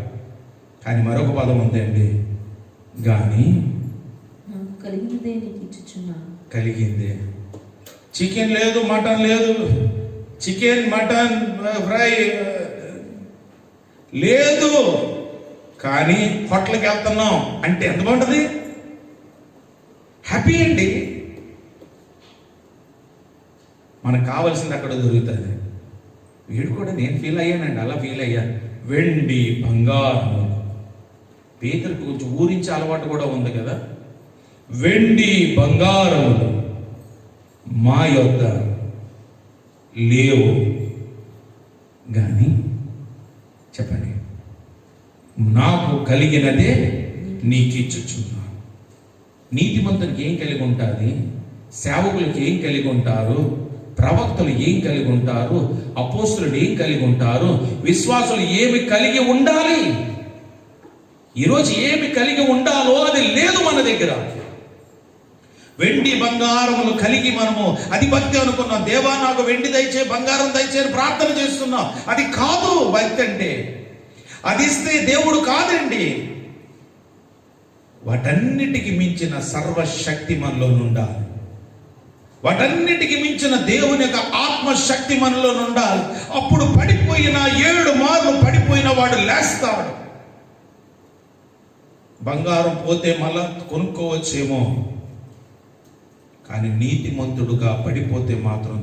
కానీ మరొక పదం ఉందండి, కానీ కలిగిందే. చికెన్ లేదు, మటన్ లేదు, చికెన్ మటన్ ఫ్రై లేదు, కానీ హోటల్కి వెళ్తున్నాం అంటే ఎంత బాగుంటుంది, హ్యాపీ అండి. మనకు కావాల్సింది అక్కడ దొరుకుతుంది. వీడు కూడా నేను ఫీల్ అయ్యానండి, అలా ఫీల్ అయ్యాను. వెండి బంగారం, పేతులకు కొంచెం ఊరించి అలవాటు కూడా ఉంది కదా. వెండి బంగారములు మా యొద్ద లేవు, కానీ చెప్పండి, నాకు కలిగినదే నీకు ఇచ్చుచున్నాను. నీతిమంతునికి ఏం కలిగి ఉంటుంది? సేవకులకు ఏం కలిగి ఉంటారు? ప్రవక్తలు ఏం కలిగి ఉంటారు? అపోస్తులు ఏం కలిగి ఉంటారు? విశ్వాసులు ఏమి కలిగి ఉండాలి? ఈరోజు ఏమి కలిగి ఉండాలో అది లేదు మన దగ్గర. వెండి బంగారములు కలిగి మనము అది భక్తి అనుకున్నాం. దేవా నాకు వెండి దయచే, బంగారం దయచే ప్రార్థన చేస్తున్నాం. అది కాదు భక్తి అంటే. అది ఇస్తే దేవుడు కాదండి. వాటన్నిటికి మించిన సర్వశక్తి మనలో ఉండాలి. వాటన్నిటికి మించిన దేవుని యొక్క ఆత్మశక్తి మనలో ఉండాలి. అప్పుడు పడిపోయిన 7 మార్లు పడిపోయిన వాడు లేస్తాడు. బంగారం పోతే మళ్ళా కొనుక్కోవచ్చేమో, కానీ నీతిమంతుడుగా పడిపోతే మాత్రం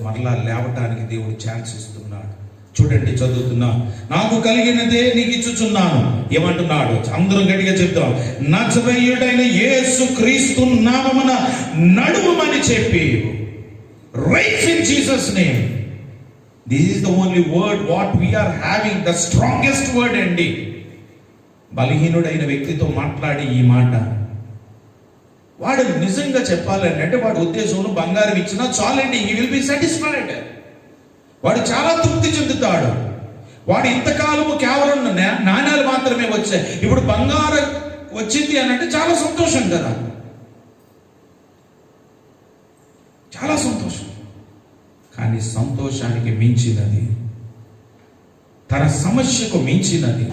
మరలా లేవటానికి దేవుడు ఛాన్స్ ఇస్తున్నాడు. చూడండి, చదువుతున్నా, నాకు కలిగినదే నీకు ఇచ్చుచున్నాను. ఏమంటున్నాడు? అందరం గట్టిగా చెప్తాం. నజరేయుడైన యేసు క్రీస్తు నామమున నడుమని చెప్పి, rise in Jesus name. This is the only word what we are having, the strongest word అండి. బలహీనుడైన వ్యక్తితో మాట్లాడి ఈ మాట, వాడు నిజంగా చెప్పాలండి అంటే వాడి ఉద్దేశంలో బంగారం ఇచ్చినా చాలండి, హీ విల్ బి సాటిస్ఫైడ్. వాడు చాలా తృప్తి చెందుతాడు. వాడు ఇంతకాలము కేవలం నాణ్యాలు మాత్రమే వచ్చాయి, ఇప్పుడు బంగారం వచ్చింది అని అంటే చాలా సంతోషం కదా, చాలా సంతోషం. కానీ సంతోషానికి మించినది, తన సమస్యకు మించినది,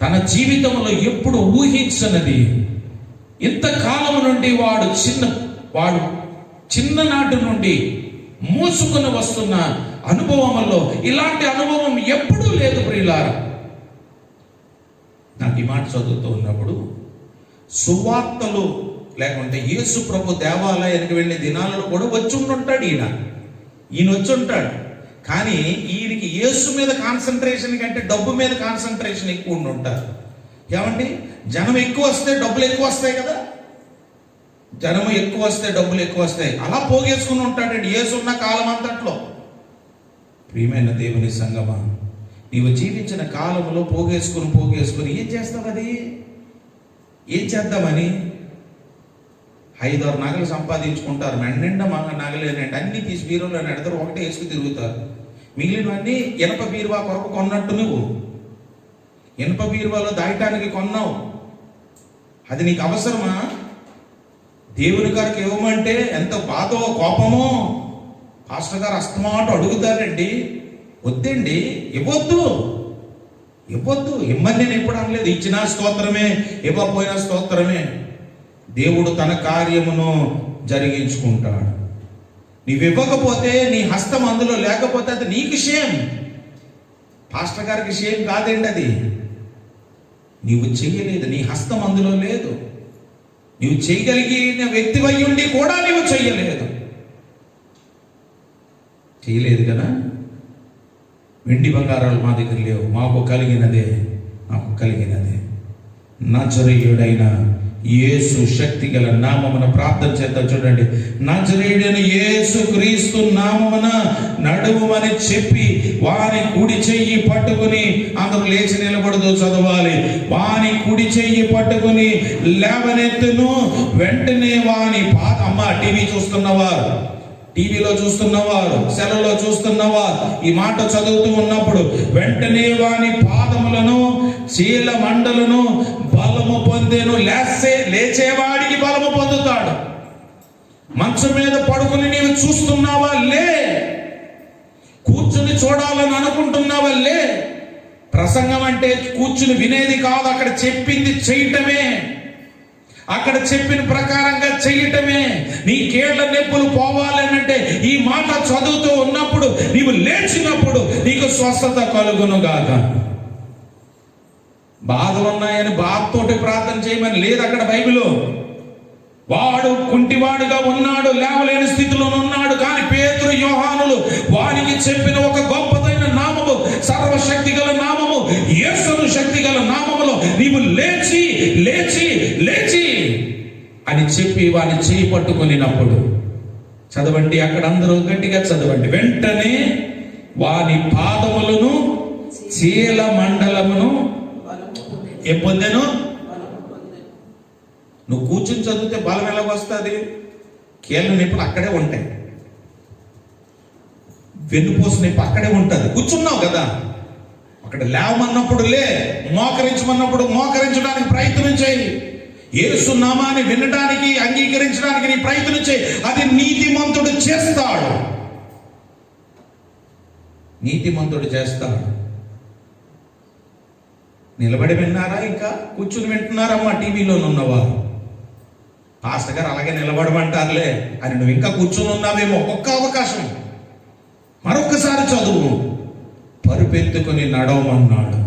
తన జీవితంలో ఎప్పుడు ఊహించనది, ఇంతకాలం నుండి వాడు చిన్ననాటి నుండి మోసుకుని వస్తున్న అనుభవంలో ఇలాంటి అనుభవం ఎప్పుడూ లేదు ప్రియులారా. నాకు ఈ మాట చదువుతూ ఉన్నప్పుడు సువార్తలు లేకుంటే యేసు ప్రభు దేవాలయానికి వెళ్ళే దినాలలో కూడా వచ్చి ఉంటాడు. ఈయన వచ్చి ఉంటాడు. కానీ ఈయనకి యేసు మీద కాన్సన్ట్రేషన్ కంటే డబ్బు మీద కాన్సన్ట్రేషన్ ఎక్కువ ఉంటారు. ఏమండి, జనం ఎక్కువ వస్తే డబ్బులు ఎక్కువ వస్తాయి కదా, జనము ఎక్కువ వస్తే డబ్బులు ఎక్కువ వస్తాయి. అలా పోగేసుకుని ఉంటాడండి యేసు ఉన్న కాలం అంతట్లో. ప్రియమైన దేవుని సంగమా, నీవు జీవించిన కాలంలో పోగేసుకుని ఏం చేస్తావు? అది ఏం చేద్దామని 5-6 నగలు సంపాదించుకుంటారు. మెండా నగలేనండి, అన్ని తీసి బీరులో నెడతారు, ఒకటే వేసుకు తిరుగుతారు. మిగిలినవన్నీ ఇనప బీరువా కొరకు కొన్నట్టు, నువ్వు ఇనప బీరువాలో దాయటానికి కొన్నావు. అది నీకు అవసరమా? దేవుని గారికి ఇవ్వమంటే ఎంత బాధో కోపమో. పాస్టర్ గారు అస్తమాట అడుగుతారండి, వద్దండి, ఇవ్వద్దు. ఇమ్మని నేను ఎప్పుడు అనలేదు. ఇచ్చినా స్తోత్రమే, ఇవ్వకపోయినా స్తోత్రమే. దేవుడు తన కార్యమును జరిగించుకుంటాడు. నీవు ఇవ్వకపోతే, నీ హస్తం అందులో లేకపోతే అది నీకు షేమ్. పాస్టర్ గారికి షేమ్ కాదండి అది. నీవు చెయ్యలేదు, నీ హస్తం అందులో లేదు. నీవు చేయగలిగిన వ్యక్తివై ఉండి కూడా నీవు చేయలేదు కదా. వెండి బంగారాలు మా దగ్గర లేవు, మాకు కలిగినదే నజరేయుడైన యేసు శక్తి గల నామమున ప్రార్థన చేద్దాం. చూడండి, నజరేయుడైన యేసు క్రీస్తు నామమున నడుమని చెప్పి వాని కుడి చెయ్యి పట్టుకుని, అందరూ లేచి నిలబడదు, చదవాలి. వాని కుడి చెయ్యి పట్టుకుని లేవనెత్తును, వెంటనే వాని అమ్మ టీవీ చూస్తున్నవారు, టీవీలో చూస్తున్నవారు, సెలలో చూస్తున్నవారు ఈ మాట చదువుతూ ఉన్నప్పుడు, వెంటనే వాని పాదములను శీల మండలను బలము పొందేను. లేచేవాడికి బలము పొందుతాడు. మంచం మీద పడుకుని నీవు చూస్తున్నావా? లే. కూర్చుని చూడాలని అనుకుంటున్నావా? లే. ప్రసంగం అంటే కూర్చుని వినేది కాదు, అక్కడ చెప్పింది చేయటమే, అక్కడ చెప్పిన ప్రకారంగా చెయ్యటమే. నీ కేళ్ల నొప్పులు పోవాలనంటే ఈ మాట చదువుతూ ఉన్నప్పుడు, నీవు లేచినప్పుడు నీకు స్వస్థత కలుగునుగాక. బాధలు ఉన్నాయని బాధతోటి ప్రార్థన చేయమని లేదు అక్కడ బైబిల్లో. వాడు కుంటివాడుగా ఉన్నాడు, లేవలేని స్థితిలో ఉన్నాడు, కానీ పేతురు యోహానులు వానికి చెప్పిన ఒక గొప్పదైన నామము, సర్వశక్తి గల నామము, యేసును శక్తి గల నామములో నీవు లేచి లేచి లేచి అని చెప్పి వాని చేయి పట్టుకునినప్పుడు, చదవండి అక్కడ అందరూ గట్టిగా చదవండి, వెంటనే వాని పాదములను చీల మండలమును పొందెను. నువ్వు కూర్చుని చదివితే బలం ఎలా వస్తుంది? కీళ్ళ నొప్పులు అక్కడే ఉంటాయి, వెన్నుపోసు నొప్పి అక్కడే ఉంటుంది. కూర్చున్నావు కదా, అక్కడ లేవమన్నప్పుడు లే, మోకరించమన్నప్పుడు మోకరించడానికి ప్రయత్నం చేయి. యేసు నామాన్ని వినడానికి, అంగీకరించడానికి నీ ప్రయత్నం చేయి. అది నీతిమంతుడు చేస్తాడు, నీతిమంతుడు చేస్తాడు. నిలబడి విన్నారా? ఇంకా కూర్చుని వింటున్నారమ్మా టీవీలో ఉన్నవారు. పాస్టర్ గారు అలాగే నిలబడమంటారులే అని నువ్వు ఇంకా కూర్చుని ఉన్నావేమో. ఒక్క అవకాశం, మరొకసారి చదువు. పరుపెత్తుకుని నడవమన్నాడు.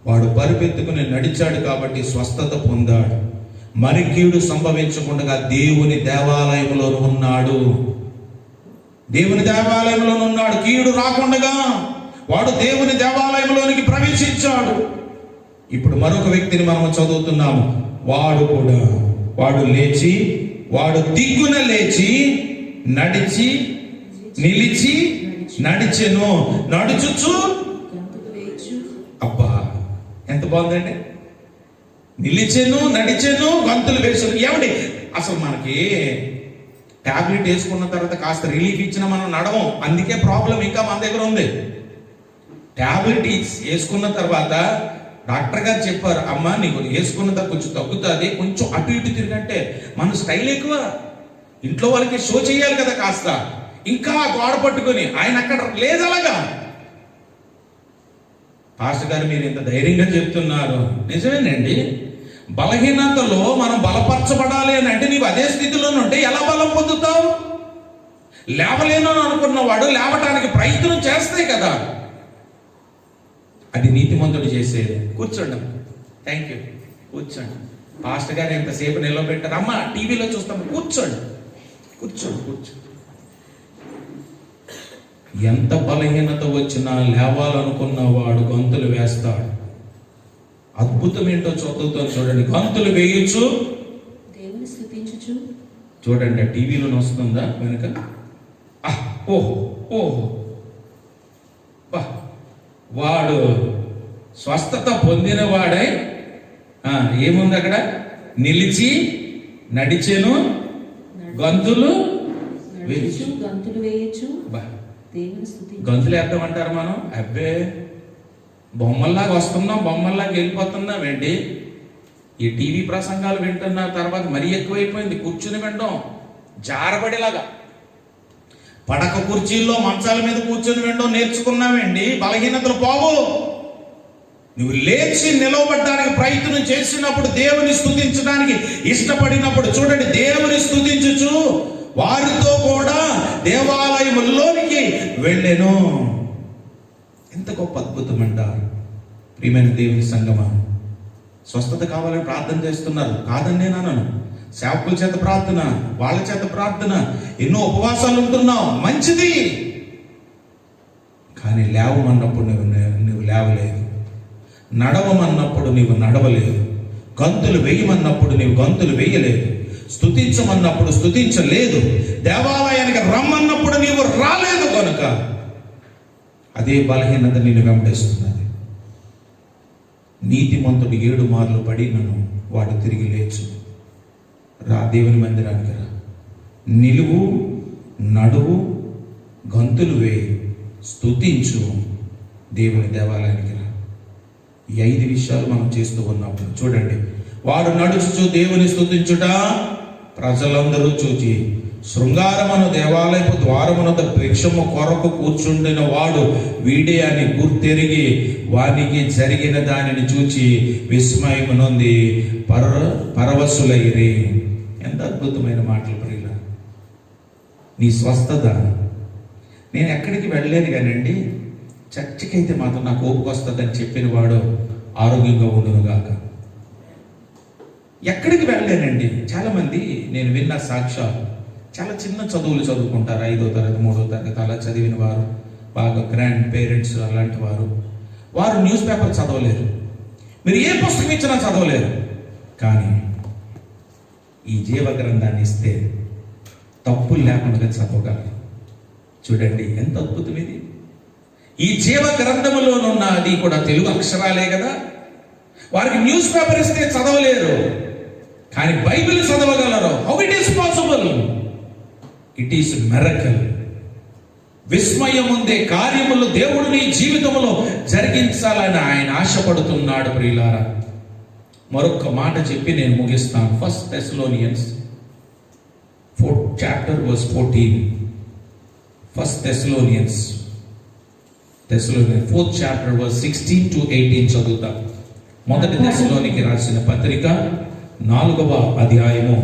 వాడు పరుపెత్తుకుని నడిచాడు కాబట్టి స్వస్థత పొందాడు. మరి కీడు సంభవించకుండా దేవుని దేవాలయంలో ఉన్నాడు. దేవుని దేవాలయంలో ఉన్నాడు. కీడు రాకుండా వాడు దేవుని దేవాలయంలోనికి ప్రవేశించాడు. ఇప్పుడు మరొక వ్యక్తిని మనం చదువుతున్నాము. వాడు లేచి, వాడు దిగ్గున లేచి నడిచి నిలిచి నడిచెను, నడుచుచు. అబ్బా ఎంత బాగుందండి. నిలిచెను, నడిచెను, గంతులు వేసాను. ఏమండి అసలు మనకి టాబ్లెట్ వేసుకున్న తర్వాత కాస్త రిలీఫ్ ఇచ్చిన మనం నడవం, అందుకే ప్రాబ్లం ఇంకా మన దగ్గర ఉంది. టాబ్లెట్ వేసుకున్న తర్వాత డాక్టర్ గారు చెప్పారు, అమ్మా నీకు వేసుకున్న తర్వాత కొంచెం తగ్గుతుంది, కొంచెం అటు ఇటు తిరిగంటే మన స్టైల్ ఎక్కువ. ఇంట్లో వాళ్ళకి షో చేయాలి కదా కాస్త, ఇంకా గోడ పట్టుకొని ఆయన అక్కడ లేదు. అలాగా పాస్టర్ గారు మీరు ఇంత ధైర్యంగా చెప్తున్నారు, నిజమేనండి. బలహీనతలో మనం బలపరచబడాలి అని అంటే నీవు అదే స్థితిలో ఉంటే ఎలా బలం పొందుతావు? లేవలేను అనుకున్నవాడు లేవటానికి ప్రయత్నం చేస్తే కదా. అది నీతిమంతుడు చేసేది. కూర్చోండి, థ్యాంక్ యూ, కూర్చోండి. పాస్టర్ గారు ఎంతసేపు నిలబెట్టారు, అమ్మ టీవీలో చూస్తాము, కూర్చోండి కూర్చోండి కూర్చోండి. ఎంత బలహీనత వచ్చినా లేవాలనుకున్న వాడు గంతులు వేస్తాడు. అద్భుతం ఏంటో చదువుతాం చూడండి. గంతులు వేయచ్చు, దేవుని స్తుతించుచు. చూడండి టీవీలో వస్తుందా వెనుక? ఓహో ఓహో, వాడు స్వస్థత పొందిన వాడై ఏముంది అక్కడ? నిలిచి నడిచెను, గంతులు వేయచ్చు. గంతులు వేద్దామంటారు మనం. అబ్బే బొమ్మల్లాగా వస్తున్నాం, బొమ్మల్లాగా వెళ్ళిపోతున్నాం ఏంటి? ఈ టీవీ ప్రసంగాలు వింటున్న తర్వాత మరీ ఎక్కువైపోయింది. కూర్చుని వినడం జారబడిలాగా, పడక కుర్చీల్లో మంచాల మీద కూర్చొని వినడం నేర్చుకున్నామండి. బలహీనతలు పోవు. నువ్వు లేచి నిలవబడడానికి ప్రయత్నం చేసినప్పుడు, దేవుని స్తుతించడానికి ఇష్టపడినప్పుడు, చూడండి, దేవుని స్తుతించుచు వారితో కూడా దేవాలయములోనికి వెళ్ళెను. ఎంత గొప్ప అద్భుతం అంటారు ప్రియమైన దేవుని సంగమా. స్వస్థత కావాలని ప్రార్థన చేస్తున్నారు, కాదని నేను అనను. సేవకుల చేత ప్రార్థన, వాళ్ళ చేత ప్రార్థన, ఎన్నో ఉపవాసాలు ఉంటున్నావు, మంచిది. కానీ లేవమన్నప్పుడు నువ్వు లేవలేదు, నడవమన్నప్పుడు నీవు నడవలేదు, గంతులు వేయమన్నప్పుడు నీవు గంతులు వేయలేదు, స్తుతించమన్నప్పుడు స్తుతించలేదు, దేవాలయానికి రమ్మన్నప్పుడు నీవు రాలేదు. కనుక అదే బలహీనత నిన్ను వెంబడిస్తున్నది. నీతిమంతుడు 7 మార్లు పడినను వాడు తిరిగి లేచు. రా, దేవుని మందిరానికి రా, నిలువు, నడువు, గంతులు వేయి, స్తుతించు, దేవుని దేవాలయానికి రా. ఈ 5 విషయాలు మనం చేస్తూ ఉన్నప్పుడు చూడండి, వాడు నడుచుచు దేవుని స్తుతించుట ప్రజలందరూ చూచి, శృంగారమును దేవాలయపు ద్వారమునొద్ద భిక్షము కొరకు కూర్చుండిన వాడు వీడే అని గుర్తెరిగి వానికి జరిగిన దానిని చూచి విస్మయము నొంది పరవశులైరి. ఎంత అద్భుతమైన మాటలు ప్రియుల. నీ స్వస్థత, నేను ఎక్కడికి వెళ్ళలేను కానండి, చర్చికి అయితే మాత్రం నాకు ఓపిక వస్తుందని చెప్పిన వాడు ఆరోగ్యంగా ఉండును గాక. ఎక్కడికి వెళ్ళలేనండి. చాలామంది నేను విన్న సాక్ష్యాలు, చాలా చిన్న చదువులు చదువుకుంటారు, 5వ తరగతి 3వ తరగతి అలా చదివిన వారు, బాగా గ్రాండ్ పేరెంట్స్ అలాంటి వారు న్యూస్ పేపర్ చదవలేరు, మీరు ఏ పుస్తకం ఇచ్చినా చదవలేరు. కానీ ఈ జీవ గ్రంథాన్ని ఇస్తే తప్పులు లేకుండా చదవగలరు. చూడండి ఎంత అద్భుతం ఇది. ఈ జీవ గ్రంథములోనున్న అది కూడా తెలుగు అక్షరాలే కదా. వారికి న్యూస్ పేపర్ ఇస్తే చదవలేరు, కానీ బైబిల్ చదవగలరు. How it is possible? It is miracle. విస్మయం ఉందే కార్యములు దేవుడు నీ జీవితంలో జరిగించాలని ఆయన ఆశపడుతున్నాడు ప్రియులారా. మరొక మాట చెప్పి నేను ముగిస్తాను. 1 Thessalonians 4th chapter verse 14. 1 Thessalonians 4th chapter verse 16 to 18 చదువుతాం. మొదటి దశలోనికి రాసిన పత్రిక 4వ అధ్యాయము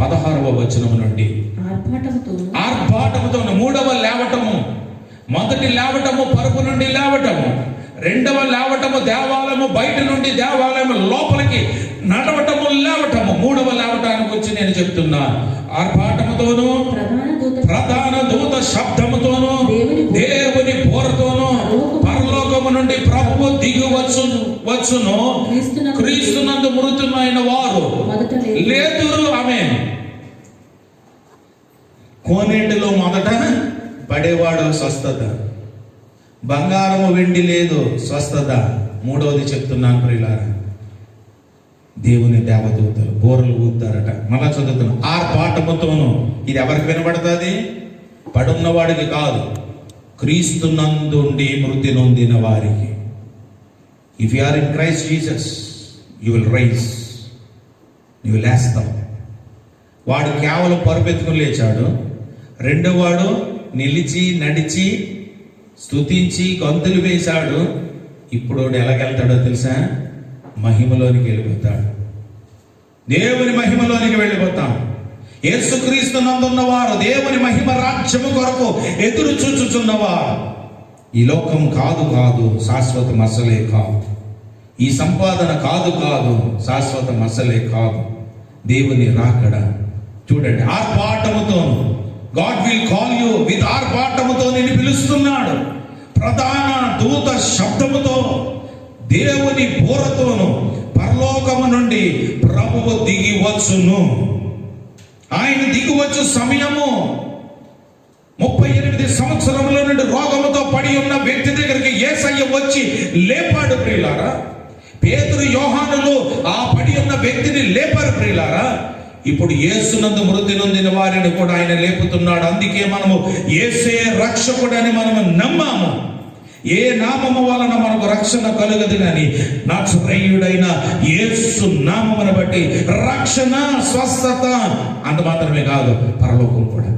16వ వచనము నుండి. ఆర్భాటముతో 3వ లేవటము, మొదటి లేవటము పరుపు నుండి లేవటము, 2వ లేవటము దేవాలయము బయట నుండి దేవాలయము లోపలికి నడవటము లేవటము, 3వ లేవటానికి వచ్చి నేను చెప్తున్నాను. ఆర్భాటముతోను ప్రధాన దూత శబ్దముతోను దేవుని బోరతోను పరలోకము నుండి ప్రభువు దిగి వచ్చును. క్రీస్తునందు మృతులైన వారు లేతురు. ఆమేన్. కోనేటిలో మొదట పడేవాడు స్వస్థత, బంగారము వెండి లేదు స్వస్థత. 3వది చెప్తున్నాను ప్రియులారా, దేవుని దేవదూతలు బోరలు ఊతారట. మళ్ళా చదువుతున్నాను. ఆర్భాటముతోను. ఇది ఎవరికి వినబడుతుంది? పడున్నవాడికి కాదు, క్రీస్తునందుండి మృతి నొందిన వారికి. If you are in Christ Jesus you will rise, నువ్వు లేస్తావు. వాడు కేవలం పరుపెత్తుకుని లేచాడు, రెండోవాడు నిలిచి నడిచి స్తుతించి గంతులు వేశాడు. ఇప్పుడు ఎలాగెళ్తాడో తెలుసా? మహిమలోనికి వెళ్ళిపోతాడు. దేవుని మహిమలోనికి వెళ్ళిపోతాం. యేసుక్రీస్తు నందున్నవారు దేవుని మహిమ రాజ్యము కొరకు ఎదురు చూచుచున్నవారు. ఈ లోకం కాదు శాశ్వత మసలే కాదు, ఈ సంపాదన కాదు శాశ్వత మసలే కాదు, దేవుని రాకడ. చూడండి, ఆర్భాటముతోను God will call you with ఆర్భాటముతో నిన్ను పిలుస్తున్నాడు. ప్రధాన దూత శబ్దముతో దేవుని బోరతోను పరలోకము నుండి ప్రభువు దిగి వచ్చును. ఆయన దిగి వచ్చు సమయము 38 సంవత్సరముల నుండి రోగముతో పడి ఉన్న వ్యక్తి దగ్గరికి యేసయ్య వచ్చి లేపాడు ప్రియులారా. పేతురు యోహానులు ఆ పడి ఉన్న వ్యక్తిని లేపారు ప్రియులారా. ఇప్పుడు యేసునందు మృతి నొందిన వారిని కూడా ఆయన లేపుతున్నాడు. అందుకే మనము యేసే రక్షకుడని మనము నమ్మాము. ఏ నామము వలన మనకు రక్షణ కలుగదు కానీ నజరేయుడైన యేసు నామమును బట్టి రక్షణ, స్వస్థత అంత మాత్రమే కాదు, పరలోకం కూడా.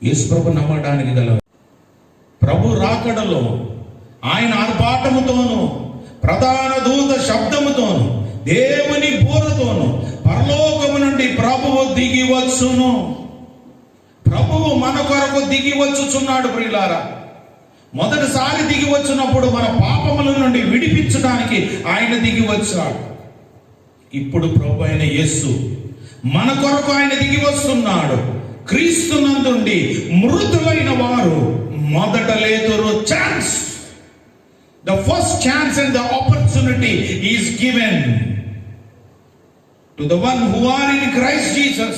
యేసు ప్రభు నమ్మడానికి గల ప్రభు రాకడలో ఆయన ఆర్భాటముతోను ప్రధాన దూత శబ్దముతోను దేవుని బూరతోను పరలోకము నుండి ప్రభువు దిగి వచ్చును. ప్రభువు మన కొరకు దిగి వచ్చుచున్నాడు ప్రియులారా. మొదటిసారి దిగి వచ్చినప్పుడు మన పాపముల నుండి విడిపించడానికి ఆయన దిగి వచ్చాడు. ఇప్పుడు ప్రభు అయిన యేసు మన కొరకు ఆయన దిగి వస్తున్నాడు. క్రీస్తునందుండి మృతులైన వారు మొదట లేతురు. Chance, the first chance and the opportunity is given to the one who are in Christ Jesus.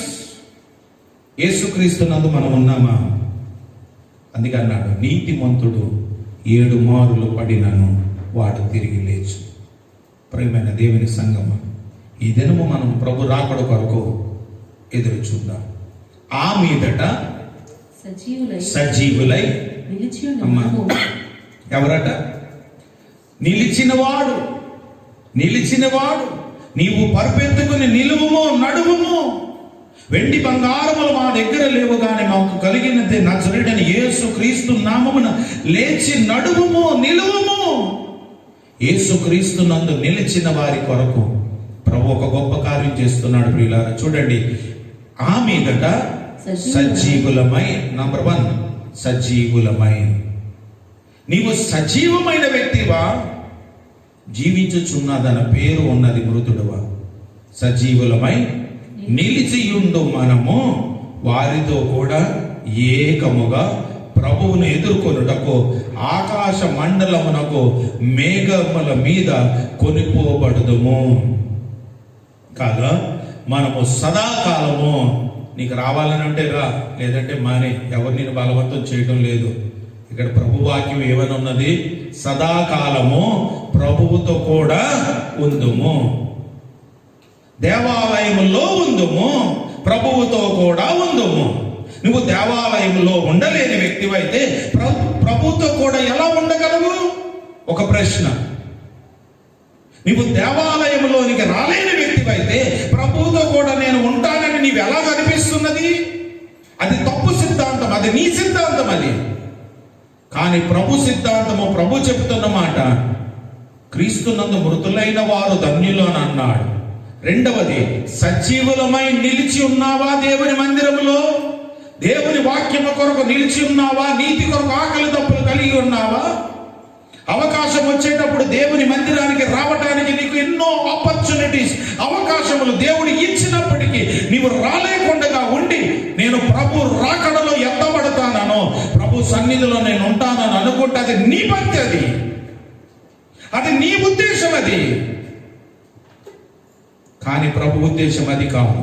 యేసుక్రీస్తునందు మనం ఉన్నామా? అందుకే అన్నాడు, నీతిమంతుడు 7 మారులు పడినను వాడు తిరిగి లేచు. ప్రియమైన దేవుని సంగమా, ఈ దినము మనం ప్రభు రాకడ కొరకు ఎదురు చూద్దాం. ఆ మీదట సజీవులై అమ్మా, ఎవరట? నిలిచినవాడు నీవు పరుపెత్తుకుని నిలువుము నడువుము. వెండి బంగారములు మా దగ్గర లేవు గాని మాకు కలిగినది నజరేయుడైన యేసు క్రీస్తు నామమున లేచి నడువుము నిలువుము. యేసు క్రీస్తు నందు నిలిచిన వారి కొరకు ప్రభు ఒక గొప్ప కార్యం చేస్తున్నాడు ప్రియులారా. చూడండి, ఆ మీదట సజీవులమై. నంబర్ 1, సజీవులమై. నీవు సజీవమైన వ్యక్తివా? జీవించుచున్నదన్న పేరు ఉన్నది మృతుడువా? సజీవులమై నిలిచియుండు మనము వారితో కూడా ఏకముగా ప్రభువును ఎదుర్కొనుటకు ఆకాశ మండలమునకు మేఘముల మీద కొనిపోబడుదుము. కాగా మనము సదాకాలము, నీకు రావాలని అంటే రా, లేదంటే మానే, ఎవరు నేను బలవంతం చేయడం లేదు. ఇక్కడ ప్రభు వాక్యం ఏమని ఉన్నది? సదాకాలము ప్రభువుతో కూడా ఉందుము. దేవాలయములో ఉందుము, ప్రభువుతో కూడా ఉందుము. నువ్వు దేవాలయంలో ఉండలేని వ్యక్తివైతే ప్రభువుతో కూడా ఎలా ఉండగలవు? ఒక ప్రశ్న. నువ్వు దేవాలయంలోనికి రాలేని వ్యక్తివైతే ప్రభువుతో కూడా నేను ఉంటానని నీవు ఎలా అనిపిస్తున్నది? అది తప్పు సిద్ధాంతం, అది నీ సిద్ధాంతం. అది కానీ ప్రభు సిద్ధాంతము, ప్రభు చెబుతున్న మాట, క్రీస్తునందు మృతులైన వారు ధన్యులు అని అన్నాడు. రెండవది, సజీవులమై నిలిచి ఉన్నావా దేవుని మందిరములో? దేవుని వాక్యము కొరకు నిలిచి ఉన్నావా? నీతి కొరకు ఆకలి తప్పులు కలిగి ఉన్నావా? అవకాశం వచ్చేటప్పుడు దేవుని మందిరానికి రావడానికి నీకు ఎన్నో ఆపర్చునిటీస్, అవకాశములు దేవుడు ఇచ్చినప్పటికీ నీవు రాలేకుండా ఉండి, నేను ప్రభు రాకడలో ఎత్తబడతానో, ప్రభు సన్నిధిలో నేను ఉంటానని అనుకుంటే అది నీ భక్తి, అది నీ ఉద్దేశం. అది కానీ ప్రభు ఉద్దేశం అది కాదు.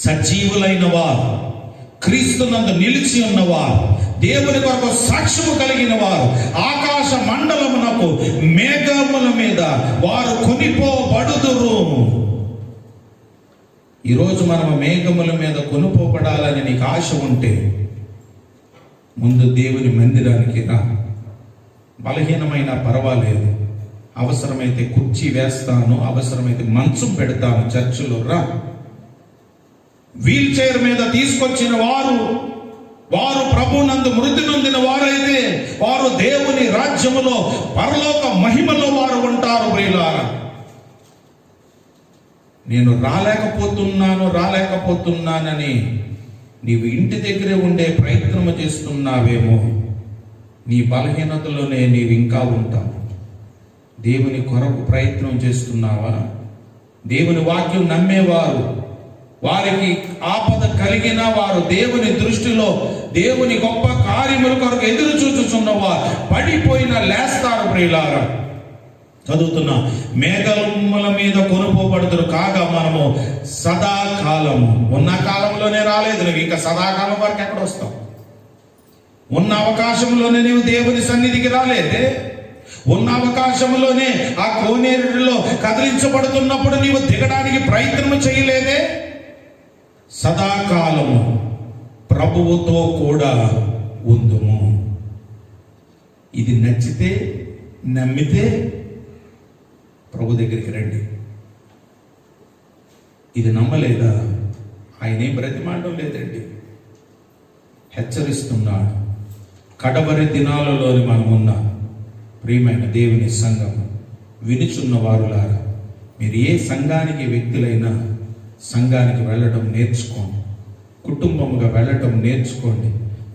సజీవులైన వారు, క్రీస్తునందు నిలిచి ఉన్నవారు, దేవుని కొరకు సాక్ష్యము కలిగిన వారు ఆకాశ మండలమునకు మేఘముల మీద వారు కొనిపోబడుదురు. ఈరోజు మనం మేఘముల మీద కొనిపోబడాలని నీకు ఆశ ఉంటే ముందు దేవుని మందిరానికి రా. బలహీనమైన పర్వాలేదు, అవసరమైతే కుర్చీ వేస్తాను, అవసరమైతే మంచం పెడతాను, చర్చిలో రా. వీల్ చైర్ మీద తీసుకొచ్చిన వారు ప్రభునందు మృతి నొందిన వారైతే వారు దేవుని రాజ్యములో పరలోక మహిమలో వారు ఉంటారు. ప్రియులారా, నేను రాలేకపోతున్నానని నీవు ఇంటి దగ్గరే ఉండే ప్రయత్నము చేస్తున్నావేమో, నీ బలహీనతలోనే నీవు ఇంకా ఉంటావు. దేవుని కొరకు ప్రయత్నం చేస్తున్నావా? దేవుని వాక్యం నమ్మేవారు, వారికి ఆపద కలిగిన వారు, దేవుని దృష్టిలో దేవుని గొప్ప కార్యముల కొరకు ఎదురు చూచుచున్నవారు పడిపోయిన లేస్తారు. ప్రియులారా, చదువుతున్నా, మేఘముల మీద కొనుపోబడుతురు. కాగా మనము సదాకాలము, ఉన్న కాలంలోనే రాలేదు, నువ్వు ఇంకా సదాకాలం వరకు ఎక్కడ వస్తావు? ఉన్న అవకాశంలోనే నీవు దేవుని సన్నిధికి రాలేదే, ఉన్న అవకాశంలోనే ఆ కోనేరులో కదిలించబడుతున్నప్పుడు నీవు దిగడానికి ప్రయత్నం చేయలేదే. సదాకాలము ప్రభువుతో కూడా ఉందుము. ఇది నచ్చితే, నమ్మితే ప్రభు దగ్గరికి రండి. ఇది నమ్మలేదా? ఆయనేం బ్రతిమాడడం లేదండి, హెచ్చరిస్తున్నాడు. కడవరి దినాలలోని మనం ఉన్నాం. ప్రియమైన దేవుని సంఘం, వినుచున్న వారులారా, మీరు ఏ సంఘానికి వ్యక్తులైనా సంఘానికి వెళ్ళటం నేర్చుకోండి, కుటుంబముగా వెళ్ళటం నేర్చుకోండి,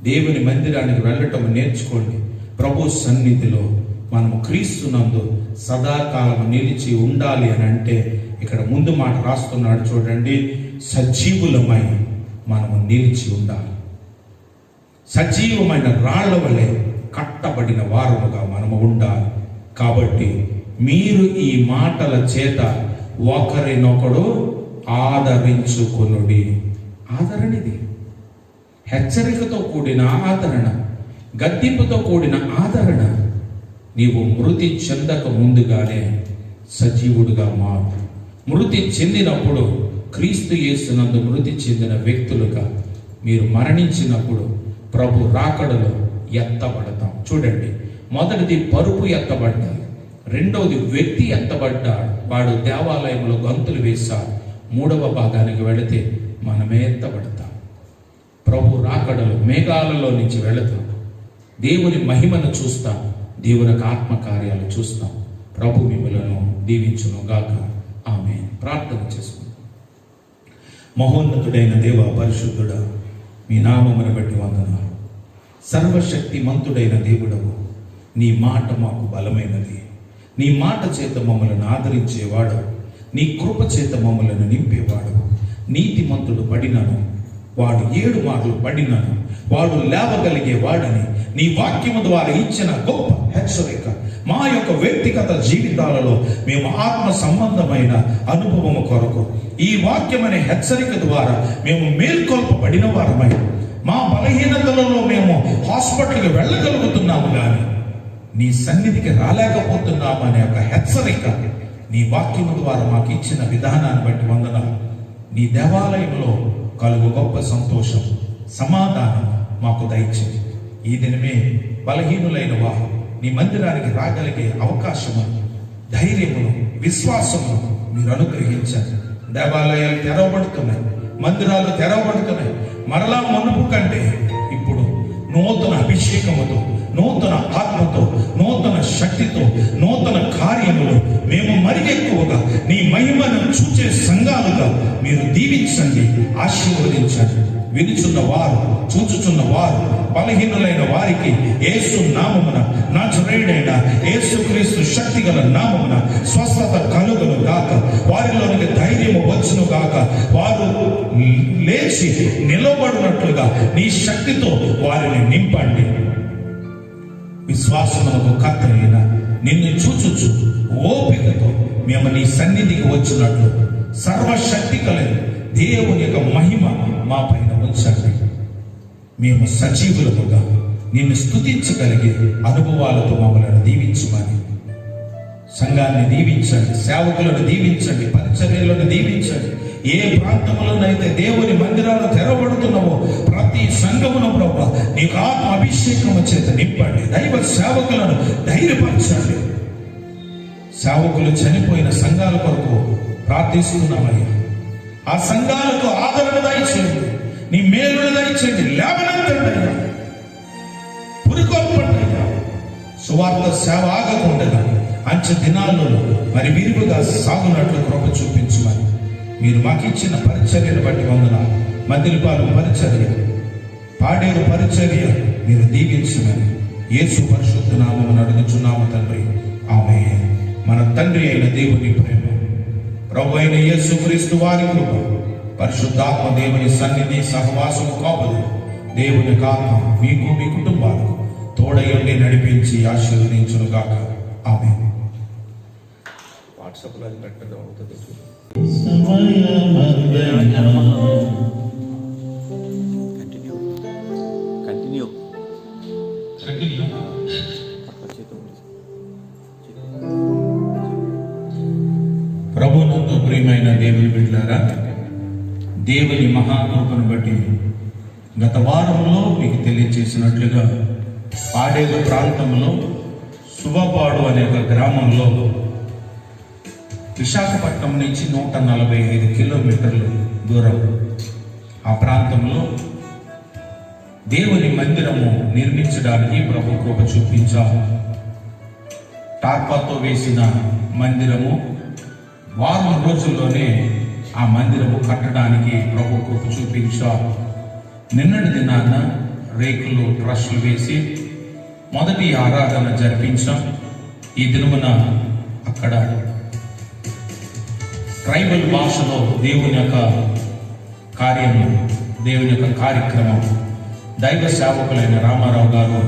దేవుని మందిరానికి వెళ్ళటం నేర్చుకోండి. ప్రభు సన్నిధిలో మనము క్రీస్తునందు సదాకాలం నిలిచి ఉండాలి అని అంటే ఇక్కడ ముందు మాట రాస్తున్నాడు చూడండి, సజీవులమై మనము నిలిచి ఉండాలి. సజీవమైన రాళ్ల వలె కట్టబడిన వారముగా మనము ఉండాలి. కాబట్టి మీరు ఈ మాటల చేత ఒకరినొకడు ఆదరించుకొనుడి. ఆదరణిది హెచ్చరికతో కూడిన ఆదరణ, గద్దింపుతో కూడిన ఆదరణ. నీవు మృతి చెందక ముందుగానే సజీవుడిగా మారు. మృతి చెందినప్పుడు క్రీస్తు యేసునందు మృతి చెందిన వ్యక్తులుగా మీరు మరణించినప్పుడు ప్రభు రాకడలో ఎత్తబడతాం. చూడండి, మొదటిది పరుపు ఎత్తబడ్డాడు, రెండవది వ్యక్తి ఎత్తబడ్డాడు, వాడు దేవాలయంలో గంతులు వేశాడు. మూడవ భాగానికి వెళితే మనమే ఎత్తబడతాం. ప్రభు రాకడలో మేఘాలలో నుంచి వెళతాం, దేవుని మహిమను చూస్తాం, దేవుని ఆత్మకార్యాలు చూస్తాం. ప్రభు మిమ్మలను దీవించును గాక. ఆమె ప్రార్థన చేసుకుందాం. మహోన్నతుడైన దేవ, పరిశుద్ధుడా, మీ నామమును బట్టి వందనాలు. సర్వశక్తిమంతుడైన దేవుడవు, నీ మాట మాకు బలమైనది. నీ మాట చేత మమ్మలను ఆదరించేవాడు, నీ కృప చేత మమ్మలను నింపేవాడు. నీతిమంతుడు పడినను వాడు 7 మార్లు పడినను వాడు లేవగలిగే వాడని నీ వాక్యము ద్వారా ఇచ్చిన గొప్ప హెచ్చరిక మా యొక్క వ్యక్తిగత జీవితాలలో మేము ఆత్మ సంబంధమైన అనుభవము కొరకు ఈ వాక్యమనే హెచ్చరిక ద్వారా మేము మేల్కొల్పబడిన వారమై మా బలహీనతలలో మేము హాస్పిటల్కి వెళ్ళగలుగుతున్నాము, కానీ నీ సన్నిధికి రాలేకపోతున్నాము అనే ఒక హెచ్చరిక నీ వాక్యము ద్వారా మాకు ఇచ్చిన విధానాన్ని బట్టి వందనాలు. నీ దేవాలయంలో కలుగు గొప్ప సంతోషం, సమాధానం మాకు దయచేయి. ఈ దినమే బలహీనులైన వారు నీ మందిరానికి రాగలిగే అవకాశము, ధైర్యమును, విశ్వాసమును మీరు అనుగ్రహించండి. దేవాలయాలు తెరవబడుతున్నాయి, మందిరాలు తెరవబడుతున్నాయి. మరలా మునుపు కంటే ఇప్పుడు నూతన అభిషేకముతో, నూతన ఆత్మతో, నూతన శక్తితో, నూతన కార్యములు మేము మరి ఎక్కువగా నీ మహిమను చూచే సంఘాలుగా మీరు దీవించండి, ఆశీర్వదించండి. వినుచున్న వారు, చూచుచున్న వారు, బలహీనులైన వారికి యేసు నామమున, నజరేయుడైన యేసుక్రీస్తు శక్తి గల నామమున స్వస్థత కలుగును గాక. వారిలోనికి ధైర్యము వచ్చును గాక. వారు లేచి నిలబడినట్లుగా నీ శక్తితో వారిని నింపండి. విశ్వాసమునకు కర్తయైన నిన్ను చూచుచు ఓపికతో మేము నీ సన్నిధికి వచ్చినట్లు సర్వశక్తి కలిగిన దేవుని యొక్క మహిమ మా పైన ఉంచండి. మేము సజీవులముగా నిన్ను స్తుతించగలిగే అనుభవాలతో మమ్మల్ని దీవించమని, సంఘాన్ని దీవించండి, సేవకులను దీవించండి, పరిచర్యలను దీవించండి. ఏ ప్రాంతంలోనైతే దేవుని మందిరాలు తెరవబడుతున్నావో ప్రతి సంఘమున ప్రభు నీకు ఆత్మ అభిషేకము చేత నింపండి. దైవ సేవకులను ధైర్యపరచండి. సేవకులు చనిపోయిన సంఘాల కొరకు ప్రార్థిస్తున్నామయ్యా. ఆ సంఘాలకు ఆదరణ దయచేయండి, నీ మేలును దయచేయండి. లేవనెత్తండి, పురికొల్పండి. సువార్త సేవ ఆగకుండా అంచె దినాల్లో మరి విరివిగా సాగునట్లు కృప చూపించమని మీరు మాకు ఇచ్చిన పరిచర్యను బట్టి వందనాలు. మదిలిపాలు పరిచర్య, పాడేరు పరిచర్య మీరు దీవించమని యేసు పరిశుద్ధ నామమున అడుగుచున్నాము తండ్రి. ఆమేన్. మన తండ్రి అయిన దేవుని ప్రేమ, ప్రభు అయిన యేసుక్రీస్తు వారి కృప, పరిశుద్ధాత్మ దేవుని సన్నిధి, సహవాసము, కాపుదల దేవుని ఆత్మ మీకు, మీ కుటుంబాలకు తోడయుండి నడిపించి ఆశీర్వదించును గాక. ఆమేన్. వాట్సాప్లో అది పెట్టడం అవుతుంది. కంటిన్యూ ప్రభునందు ప్రియమైన దేవుని బిడ్డలారా, దేవుని మహాకృపను బట్టి గత వారంలో మీకు తెలియజేసినట్లుగా పాడేరు ప్రాంతంలో శుభపాడు అనే ఒక గ్రామంలో విశాఖపట్నం నుంచి 145 కిలోమీటర్లు దూరం ఆ ప్రాంతంలో దేవుని మందిరము నిర్మించడానికి ప్రభు కృప చూపించారు. టార్పాతో వేసిన మందిరము. వారం రోజుల్లోనే ఆ మందిరము కట్టడానికి ప్రభు కృప చూపించారు. నిన్నటి దినాన రేకులు ట్రస్టులు వేసి మొదటి ఆరాధన జరిపించాం. ఈ దినమున అక్కడ ట్రైబల్ భాషలో దేవుని యొక్క కార్యము, దేవుని యొక్క కార్యక్రమం, దైవ సేవకులైన రామారావు గారు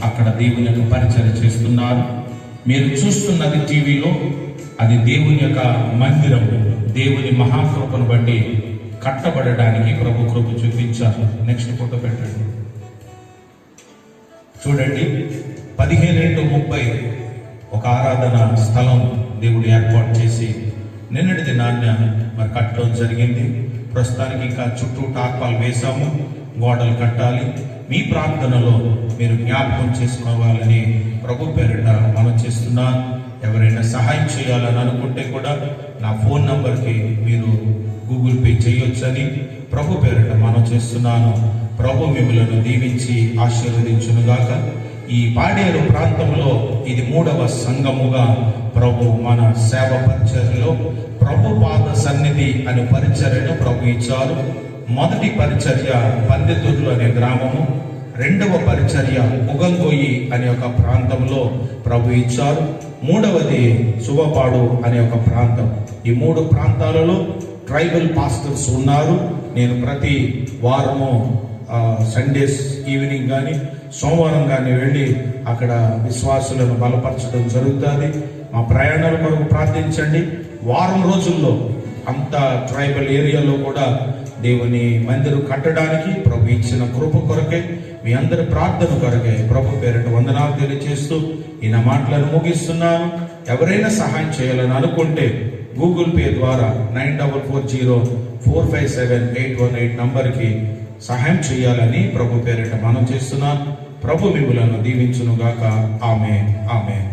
అక్కడ దేవుని యొక్క పరిచయం చేస్తున్నారు. మీరు చూస్తున్నది టీవీలో, అది దేవుని యొక్క మందిరం. దేవుని మహాకృపను బట్టి కట్టబడడానికి ప్రభు కృప చూపించారు. నెక్స్ట్ ఫోటో పెట్టండి. చూడండి, 15:30 ఒక ఆరాధన స్థలం దేవుడు ఏర్పాటు చేసి నిన్నటి దినాన్న మరి కట్టడం జరిగింది. ప్రస్తుతానికి ఇంకా చుట్టూ టార్పాలు వేసాము, గోడలు కట్టాలి. మీ ప్రార్థనలో మీరు జ్ఞాపకం చేసుకోవాలని ప్రభు పేరిట మనం చేస్తున్నాను. ఎవరైనా సహాయం చేయాలని అనుకుంటే కూడా నా ఫోన్ నంబర్కి మీరు గూగుల్ పే చేయొచ్చని ప్రభు పేరిట మనం చేస్తున్నాను. ప్రభు మిమ్మలను దీవించి ఆశీర్వదించునుగాక. ఈ పాడేరు ప్రాంతంలో ఇది 3వ సంఘముగా ప్రభు మన సేవ పరిచర్యలో ప్రభు పాద సన్నిధి అనే పరిచర్యను ప్రభు ఇచ్చారు. మొదటి పరిచర్య పందితూర్లు అనే గ్రామము, 2వ పరిచర్య ఉగంగోయి అనే ఒక ప్రాంతంలో ప్రభు ఇచ్చారు. 3వది శుభపాడు అనే ఒక ప్రాంతం. ఈ 3 ప్రాంతాలలో ట్రైబల్ పాస్టర్స్ ఉన్నారు. నేను ప్రతి వారము సండేస్ ఈవినింగ్ కానీ సోమవారం కానీ వెళ్ళి అక్కడ విశ్వాసులను బలపరచడం జరుగుతుంది. మా ప్రయాణాల కొరకు ప్రార్థించండి. వారం రోజుల్లో అంత ట్రైబల్ ఏరియాలో కూడా దేవుని మందిరం కట్టడానికి ప్రభు ఇచ్చిన కృప కొరకే, మీ అందరి ప్రార్థన కొరకే ప్రభు పేరిట వందనాలు తెలియజేస్తూ ఈ నా మాటలను ముగిస్తున్నాను. ఎవరైనా సహాయం చేయాలని అనుకుంటే గూగుల్ పే ద్వారా 9440457818 నంబర్కి సహాయం చేయాలని ప్రభు పేరిట మనం చేస్తున్నాం. ప్రభు మిమ్మలను దీవించునుగాక. ఆమేన్, ఆమేన్.